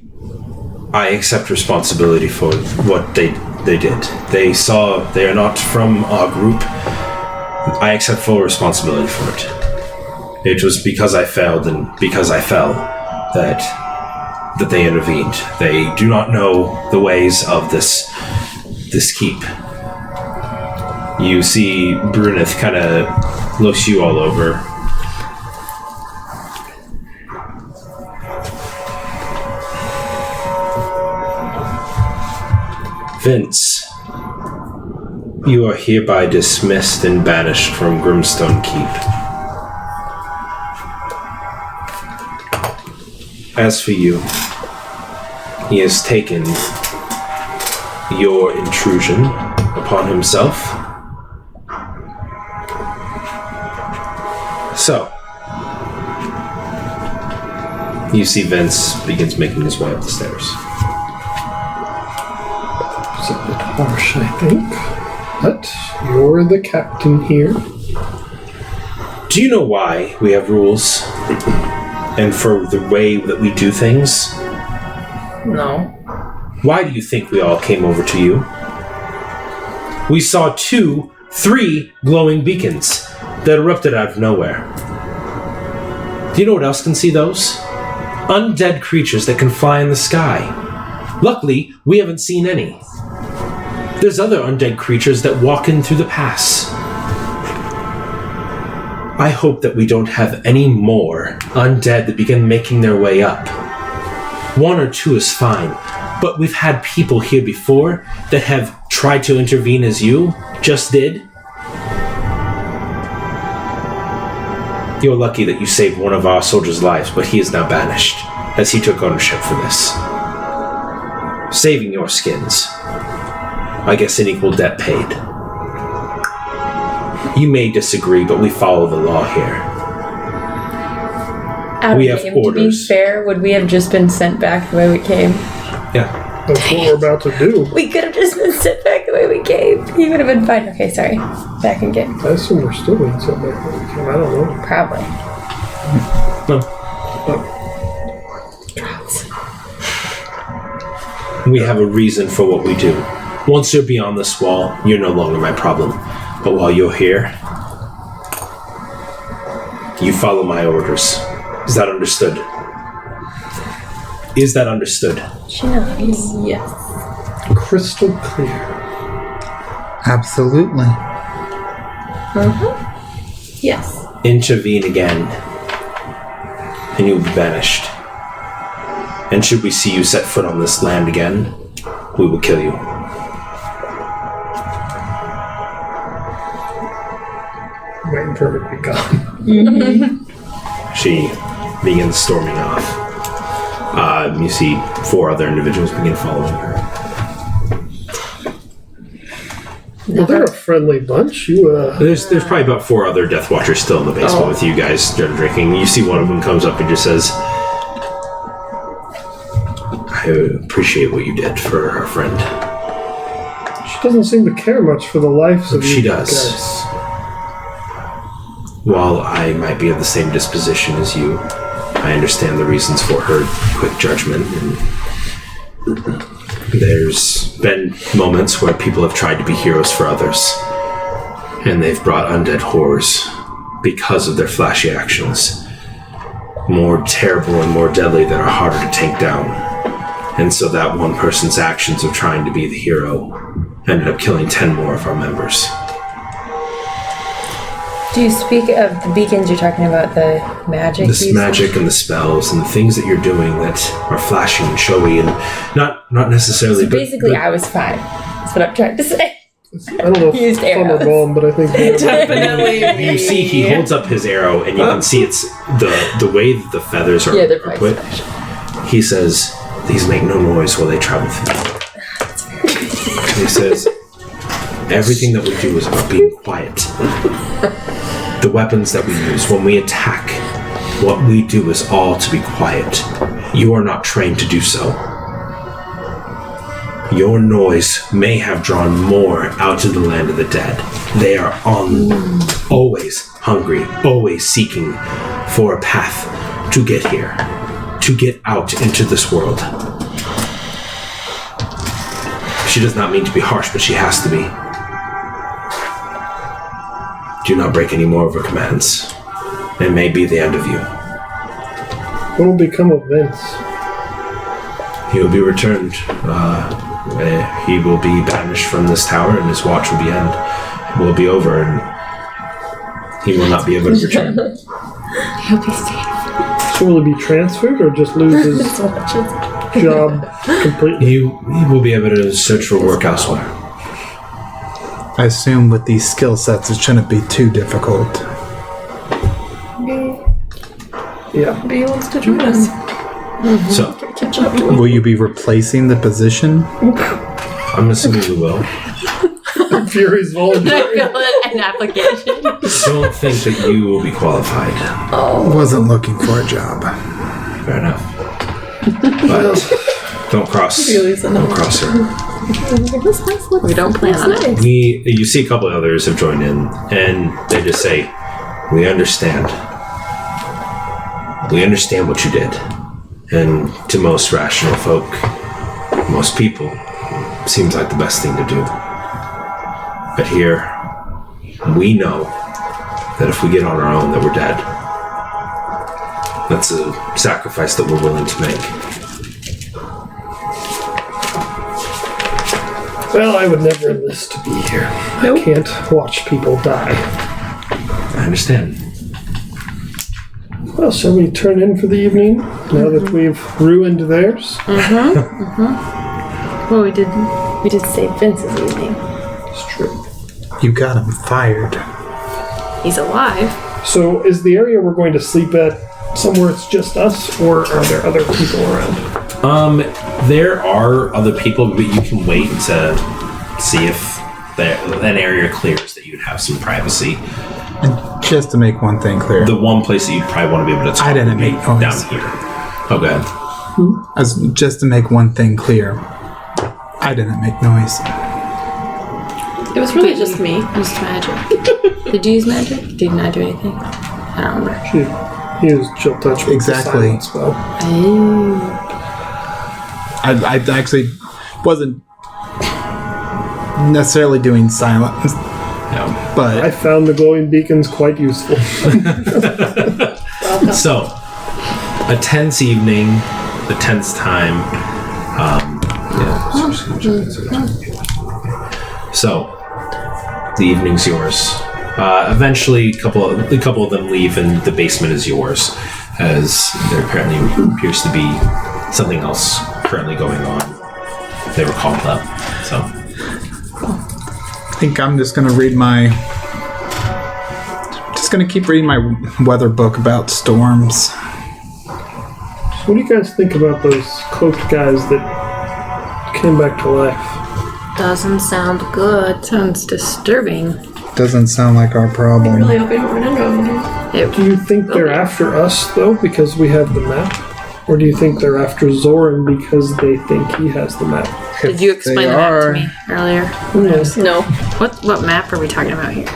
accept responsibility for what they did. They are not from our group. I accept full responsibility for it. It was because I failed and because I fell that they intervened. They do not know the ways of this keep. You see Brunith kind of looks you all over. Vince, you are hereby dismissed and banished from Grimstone Keep. As for you, he has taken your intrusion upon himself. So, you see Vince begins making his way up the stairs. It's a bit harsh, I think. But you're the captain here. Do you know why we have rules? And for the way that we do things? No. Why do you think we all came over to you? We saw 3 glowing beacons that erupted out of nowhere. Do you know what else can see those? Undead creatures that can fly in the sky. Luckily, we haven't seen any. There's other undead creatures that walk in through the pass. I hope that we don't have any more undead that begin making their way up. 1 or 2 is fine, but we've had people here before that have tried to intervene as you just did. You're lucky that you saved one of our soldiers' lives, but he is now banished, as he took ownership for this. Saving your skins. I guess an equal debt paid. You may disagree, but we follow the law here. We have orders. To be fair, would we have just been sent back the way we came? Yeah. That's what we're about to do. We could have just been sent back the way we came. He would have been fine. Okay, sorry. Back again. I assume we're still being sent back when we came. I don't know. Probably. No. We have a reason for what we do. Once you're beyond this wall, you're no longer my problem. But while you're here, you follow my orders. Is that understood? Is that understood? She nods. Yes. Crystal clear. Absolutely. Yes. Intervene again, and you'll be banished. And should we see you set foot on this land again, we will kill you. Waiting for her to be gone. She begins storming off. You see 4 other individuals begin following her. Well, they're a friendly bunch. You, There's probably about 4 other Death Watchers still in the basement with you guys drinking. You see one of them comes up and just says, I appreciate what you did for our friend. she doesn't seem to care much for the lives of She you does. guys. While I might be of the same disposition as you, I understand the reasons for her quick judgment. And there's been moments where people have tried to be heroes for others, and they've brought undead horrors because of their flashy actions. More terrible and more deadly that are harder to take down. And so that one person's actions of trying to be the hero ended up killing 10 more of our members. Do you speak of the beacons? You're talking about the magic? This magic and the spells and the things that you're doing that are flashy and showy and not necessarily. So basically, I was 5. That's what I'm trying to say. I don't know if Used it's thumb or arrows. bomb, but I think Definitely. You see, he holds up his arrow, and you can see it's the way that the feathers are, Yeah, they're are probably put. special. He says, "These make no noise while they travel through." He says, "Everything that we do is about being quiet. The weapons that we use when we attack, what we do is all to be quiet. You are not trained to do so. Your noise may have drawn more out of the land of the dead. They are always hungry, always seeking for a path to get here, to get out into this world." She does not mean to be harsh, but she has to be. Do not break any more of her commands. It may be the end of you. what will become of Vince? He will be returned. He will be banished from this tower, and his watch will be over, and he will not be able to return. He'll be safe. So will he be transferred or just lose his job completely? He will be able to search for work elsewhere. I assume with these skill sets, it shouldn't be too difficult. Yeah. Maybe he wants to join us. So, Catch up to him. Will you be replacing the position? I'm assuming we will. Fury's voluntary. An application. Don't think that you will be qualified. Wasn't looking for a job. Fair enough. But don't cross her. We don't plan on it. You see a couple of others have joined in, and they just say, "We understand. We understand what you did." And to most rational folk, most people, seems like the best thing to do. But here, we know that if we get on our own, that we're dead. That's a sacrifice that we're willing to make. Well, I would never enlist to be here. I can't watch people die. I understand. Well, shall we turn in for the evening now that we've ruined theirs? Well, we did save Vince's evening. It's true. You got him fired. He's alive. So, is the area we're going to sleep at somewhere it's just us, or are there other people around? There are other people, but you can wait to see if an area clears that you'd have some privacy. And just to make one thing clear, The one place that you'd probably want to be able to talk I didn't would be make noise. down here. Oh, go ahead. just to make one thing clear, I didn't make noise. It was really just me. Used magic. Did you use magic? Did you not do anything? I don't remember. He used chill touch with Exactly. the silent spell. I actually wasn't necessarily doing silence, Yeah. but I found the glowing beacons quite useful. So, a tense evening, a tense time. So, the evening's yours. Eventually, a couple of them leave, and the basement is yours, as there apparently appears to be something else currently going on. They were called up, so. I think I'm just gonna keep reading my weather book about storms. What do you guys think about those cloaked guys that came back to life? Doesn't sound good. Sounds disturbing. Doesn't sound like our problem. Really hope we don't run into them. Do you think they're after us, though, because we have the map? Or do you think they're after Zoran because they think he has the map? Did you explain the map to me earlier? No. What map are we talking about here?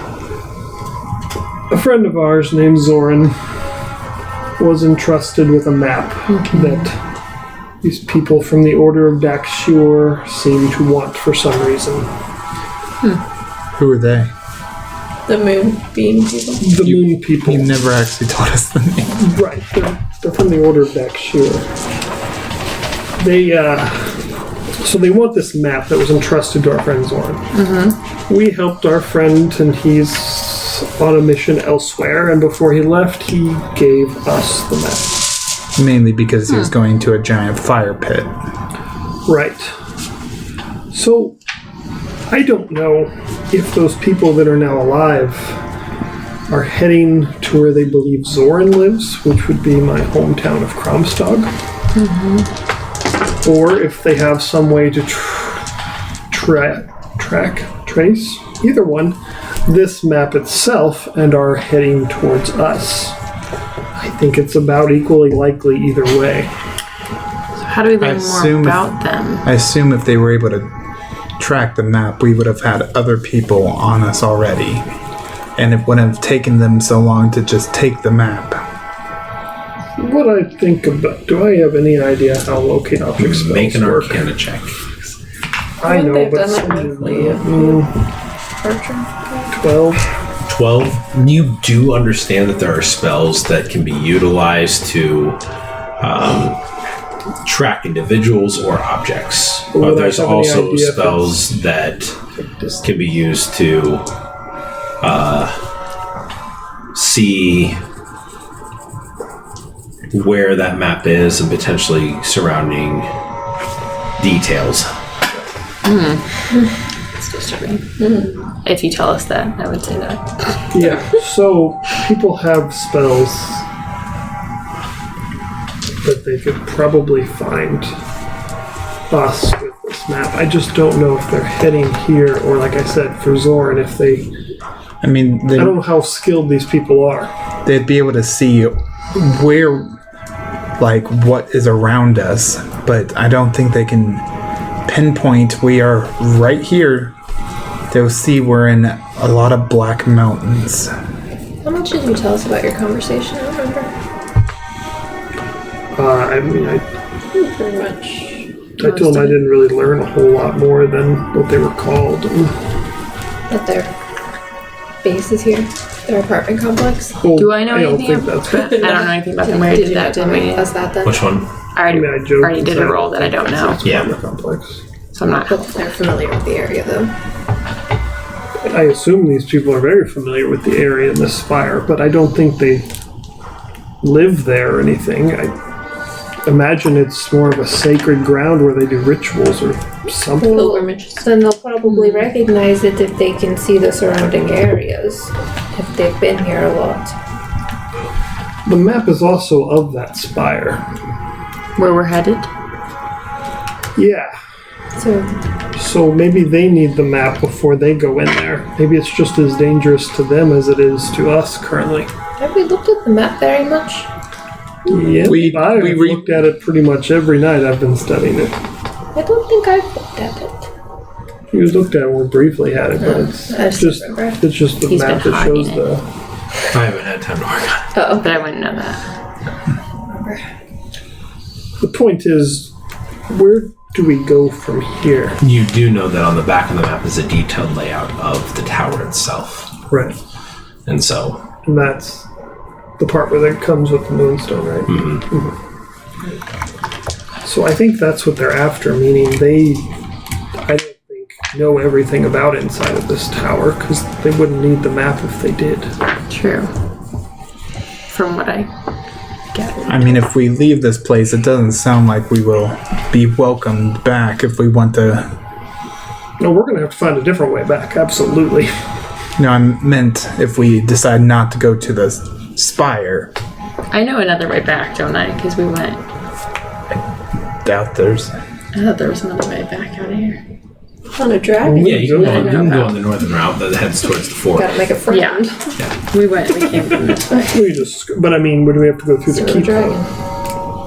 A friend of ours named Zoran was entrusted with a map that these people from the Order of Dakshur seem to want for some reason. Who are they? The moonbeam people. The moon people. You never actually told us the name. Right. They're from the Order of Dakshur. So they want this map that was entrusted to our friend Zoran. We helped our friend, and he's on a mission elsewhere, and before he left, he gave us the map. Mainly because he was going to a giant fire pit. Right. So, I don't know if those people that are now alive are heading to where they believe Zoran lives, which would be my hometown of Kromstog. Or if they have some way to trace, either one, this map itself and are heading towards us. I think it's about equally likely either way. So how do we learn more about them? I assume if they were able to track the map, we would have had other people on us already. And it wouldn't have taken them so long to just take the map. What I think about... Do I have any idea how locate object spells Make an work? Arcana check. I know, They've but... done that lately. 12. 12. You do understand that there are spells that can be utilized to track individuals or objects. Would I There's have any also idea if spells that can be used to see where that map is and potentially surrounding details. It's disturbing. If you tell us that, I would say that. Yeah, so people have spells that they could probably find us with this map. I just don't know if they're heading here or, like I said, for Zoran, if they... I mean, I don't know how skilled these people are. they'd be able to see where, like, what is around us, but I don't think they can pinpoint we are right here. They'll see we're in a lot of black mountains. How much did you tell us about your conversation? I don't remember. I Pretty much. told them I didn't really learn a whole lot more than what they were called. That their base is here. Their apartment complex. Do I know I don't anything think that's about I don't know anything about them. We already did that, didn't we? That's that then. Which one? I I joked already did a roll that I don't know. Yeah. Complex. So I'm not. But they're familiar with the area though. I assume these people are very familiar with the area in this fire, but I don't think they live there or anything. I imagine it's more of a sacred ground where they do rituals or something. Pilgrimages. Then they'll probably recognize it if they can see the surrounding areas, if they've been here a lot. The map is also of that spire. Where we're headed? Yeah. So maybe they need the map before they go in there. Maybe it's just as dangerous to them as it is to us currently. Have we looked at the map very much? Yeah, I've looked at it pretty much every night I've been studying it. I don't think I've looked at it. You looked at it more briefly at it, but it's I just just remember. it's just the He's map been that shows hiding it. the... I haven't had time to work on it. But I wouldn't know that. The point is, where do we go from here? You do know that on the back of the map is a detailed layout of the tower itself. Right. And so... And that's the part where that comes with the moonstone, right? Mm-hmm. So I think that's what they're after, meaning they, I don't think, know everything about inside of this tower, because they wouldn't need the map if they did. True. From what I gathered. I mean, if we leave this place, it doesn't sound like we will be welcomed back if we want to... No, we're going to have to find a different way back, absolutely. No, I meant if we decide not to go to the spire. I know another way back, don't I? Because we went. Doubt there's... I thought there was another way back out of here. On a dragon. Yeah, you can go on the northern route that heads towards the fort. Gotta make a friend. Yeah. We came from this way. We just, but I mean, would we have to go through the keep? Dragon.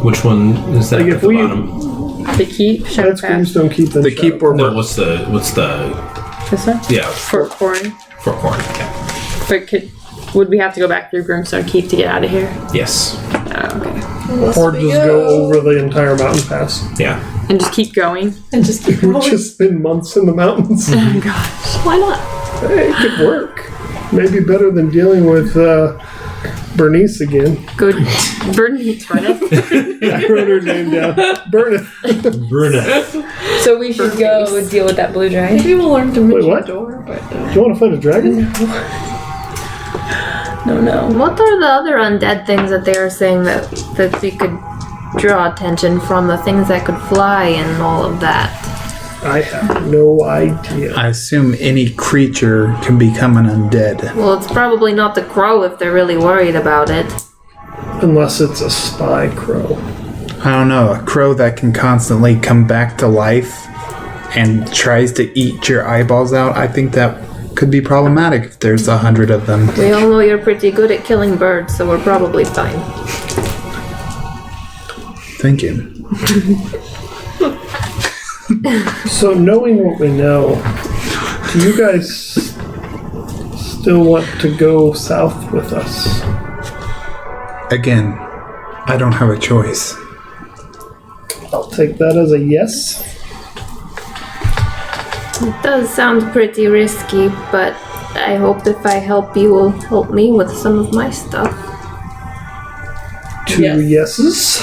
Which one is that Like at if the we- bottom? The keep? Shadow That's Path? Grimstone Keep. The keep where No, we're... what's the... This one? Yeah, Fort Corn. Fort Corn. Okay. But would we have to go back through Grimstone Keep to get out of here? Yes. Oh, okay. Or just go over the entire mountain pass. Yeah. And just keep going? And just keep We've going. just been months in the mountains. Oh my gosh. Why not? Hey, it could work. Maybe better than dealing with Bernice again. Good. Burn it. I wrote her name down. Burn it. Brunette. So we should go deal with that blue dragon? Maybe we'll learn to Wait, reach what? the door, but Do you want to fight a dragon? No. What are the other undead things that they are saying that we could draw attention from? The things that could fly and all of that. I have no idea. I assume any creature can become an undead. Well, it's probably not the crow if they're really worried about it. Unless it's a spy crow. I don't know, a crow that can constantly come back to life and tries to eat your eyeballs out, I think that could be problematic if there's 100 of them. We all know you're pretty good at killing birds, so we're probably fine. Thank you. So knowing what we know, do you guys still want to go south with us? Again, I don't have a choice. I'll take that as a yes. It does sound pretty risky, but I hope if I help you will help me with some of my stuff. Two yeses.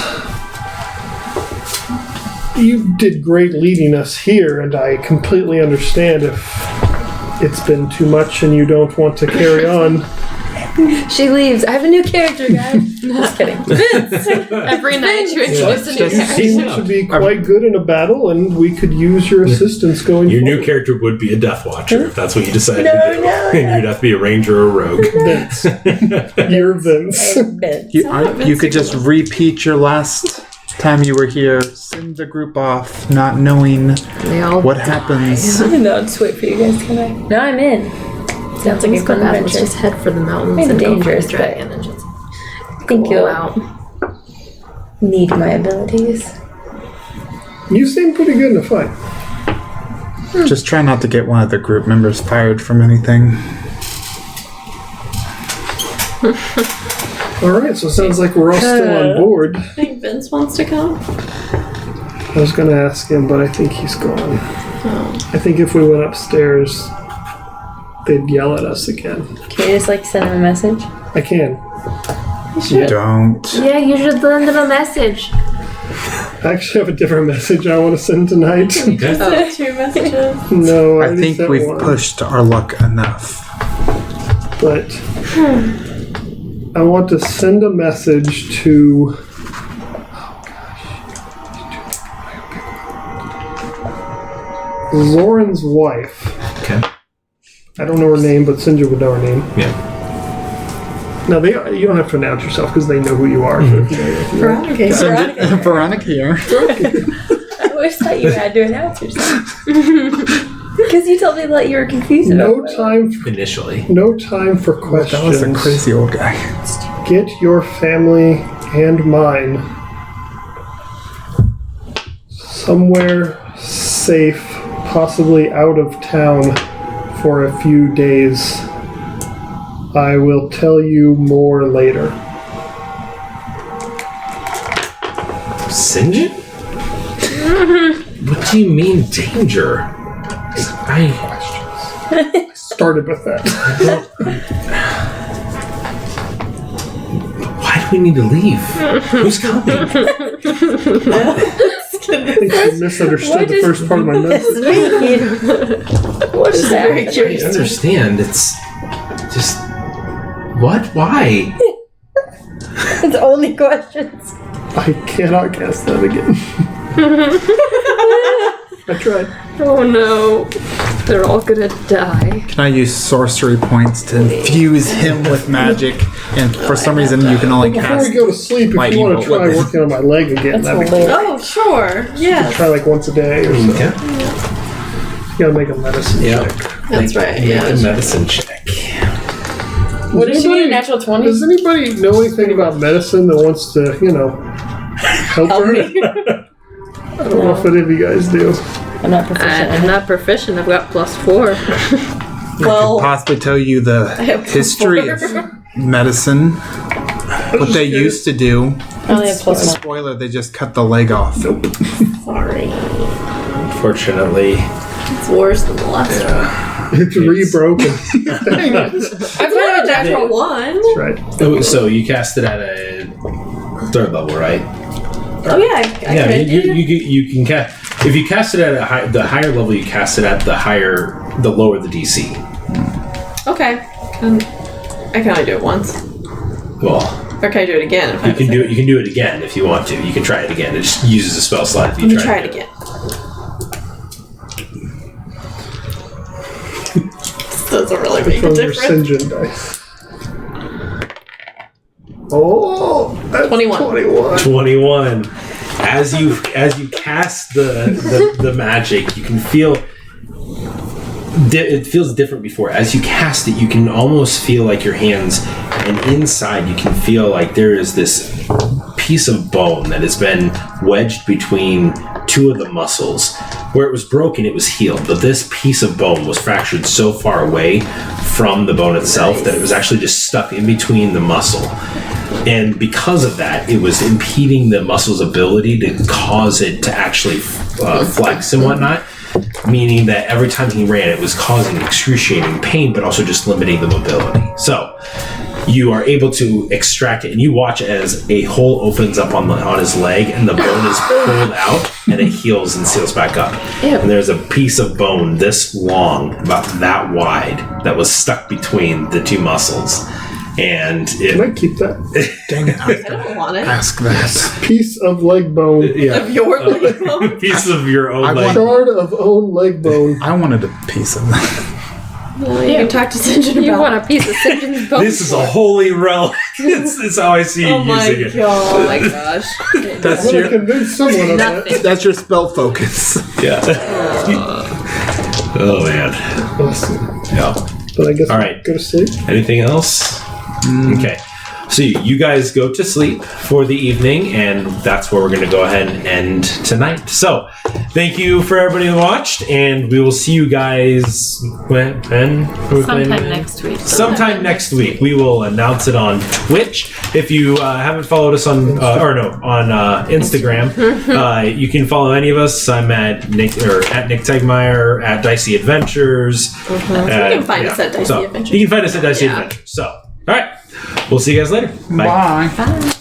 You did great leading us here, and I completely understand if it's been too much and you don't want to carry on. She leaves. I have a new character, guys. Just kidding. Every night you introduce a new You character. seem to be quite good in a battle, and we could use your assistance going Your forward. new character would be a Death Watcher if that's what you decided to do. And you'd have to be a ranger or a rogue. Vince. You're Vince. You could just repeat your last time you were here, send the group off, not knowing They all what happens. No, I'll just wait for you guys to come back. No, I'm in. Sounds like a fun Let's adventure. just head for the mountains Maybe and go for dangerous, the dragon and just I think go you'll out. need my abilities. You seem pretty good in a fight. Just try not to get one of the group members fired from anything. Alright, so it sounds like we're all still on board. I think Vince wants to come. I was going to ask him, but I think he's gone. I think if we went upstairs, they'd yell at us again. Can you just send him a message? I can. Don't. Yeah, you should send them a message. I actually have a different message I want to send tonight. Two messages. No, I I already think sent we've one. pushed our luck enough. But I want to send a message to. Zoran's wife. Okay. I don't know her name, but Sinja would know her name. Yeah. No, you don't have to announce yourself because they know who you are. So if you Veronica. Veronica here. I always thought you had to announce yourself. Because you told me that you were confused about no time. Initially. No time for questions. That was a crazy old guy. Get your family and mine somewhere safe, possibly out of town for a few days. I will tell you more later. St. What do you mean danger? I Started with that. Why do we need to leave? Who's coming? I think you misunderstood the first part of my message. What is that? Very I curious. understand. It's just what? Why? It's only questions. I cannot cast that again. I tried. Oh no. They're all gonna die. Can I use sorcery points to infuse him with magic? And for some reason, you can only Before cast. we go to sleep, my if you want to evil try weapon. working on my leg again, that'd be cool. Oh, sure. Yes. Try like once a day or so. Okay. You gotta make a medicine Yeah. check. That's right. Make Yeah. a medicine check. What did you get? A natural 20? Does anybody know anything about medicine that wants to, help her? I don't know if any of you guys do. I'm not proficient. I'm not proficient. I've got +4. Well, Possibly tell you the have history of medicine. What they used to do. I only have +1. Spoiler: they just cut the leg off. sorry. Unfortunately, It's worse than the last one. It's re-broken. Dang it. I've got a natural 1. That's right. oh, so you cast it at a 3rd level, right? Oh, yeah. I Yeah, could. you can cast. If you cast it at the higher level, you cast it at the lower the DC. Okay. I can only do it once. Well, Or can I do it again? If you can do it. You can do it again if you want to. You can try it again. It just uses a spell slot. If you Let me try it again. This doesn't really make a From your difference. Sinjin dice. Oh, that's 21. 21. As you cast the magic, you can feel it feels different before. As you cast it, you can almost feel like your hands, and inside you can feel like there is this piece of bone that has been wedged between two of the muscles. Where it was broken, it was healed, but this piece of bone was fractured so far away from the bone itself that it was actually just stuck in between the muscle. And because of that, it was impeding the muscle's ability to cause it to actually flex and whatnot, meaning that every time he ran, it was causing excruciating pain, but also just limiting the mobility. So you are able to extract it, and you watch as a hole opens up on his leg, and the bone is pulled out, and it heals and seals back up. Ew. And there's a piece of bone this long, about that wide, that was stuck between the two muscles. And Can I keep that? Dang it! I don't want it. Ask that. Piece of leg bone. Of your leg bone. piece of your own I leg. Shard of own leg bone. I wanted a piece of that. Well, you can talk to Sinjin You about want a piece of Sinjin's bone? This is a holy relic. It's how I see you Oh my using it. god. Oh my gosh. That's I'm your gonna convince someone of that. that's your spell focus. Yeah. Oh man. Awesome. Yeah. But I guess All right. go to sleep. Anything else? Okay. So you guys go to sleep for the evening, and that's where we're going to go ahead and end tonight. So thank you for everybody who watched, and we will see you guys when? Sometime next week. Sometime next week. We will announce it on Twitch. If you haven't followed us on Instagram, you can follow any of us. I'm at Nick Tegmeyer, at Dicey Adventures. You can find us at Dicey So, Adventures. you can find us at Dicey Yeah. Adventures. So, all right. We'll see you guys later. Bye. Bye. Bye.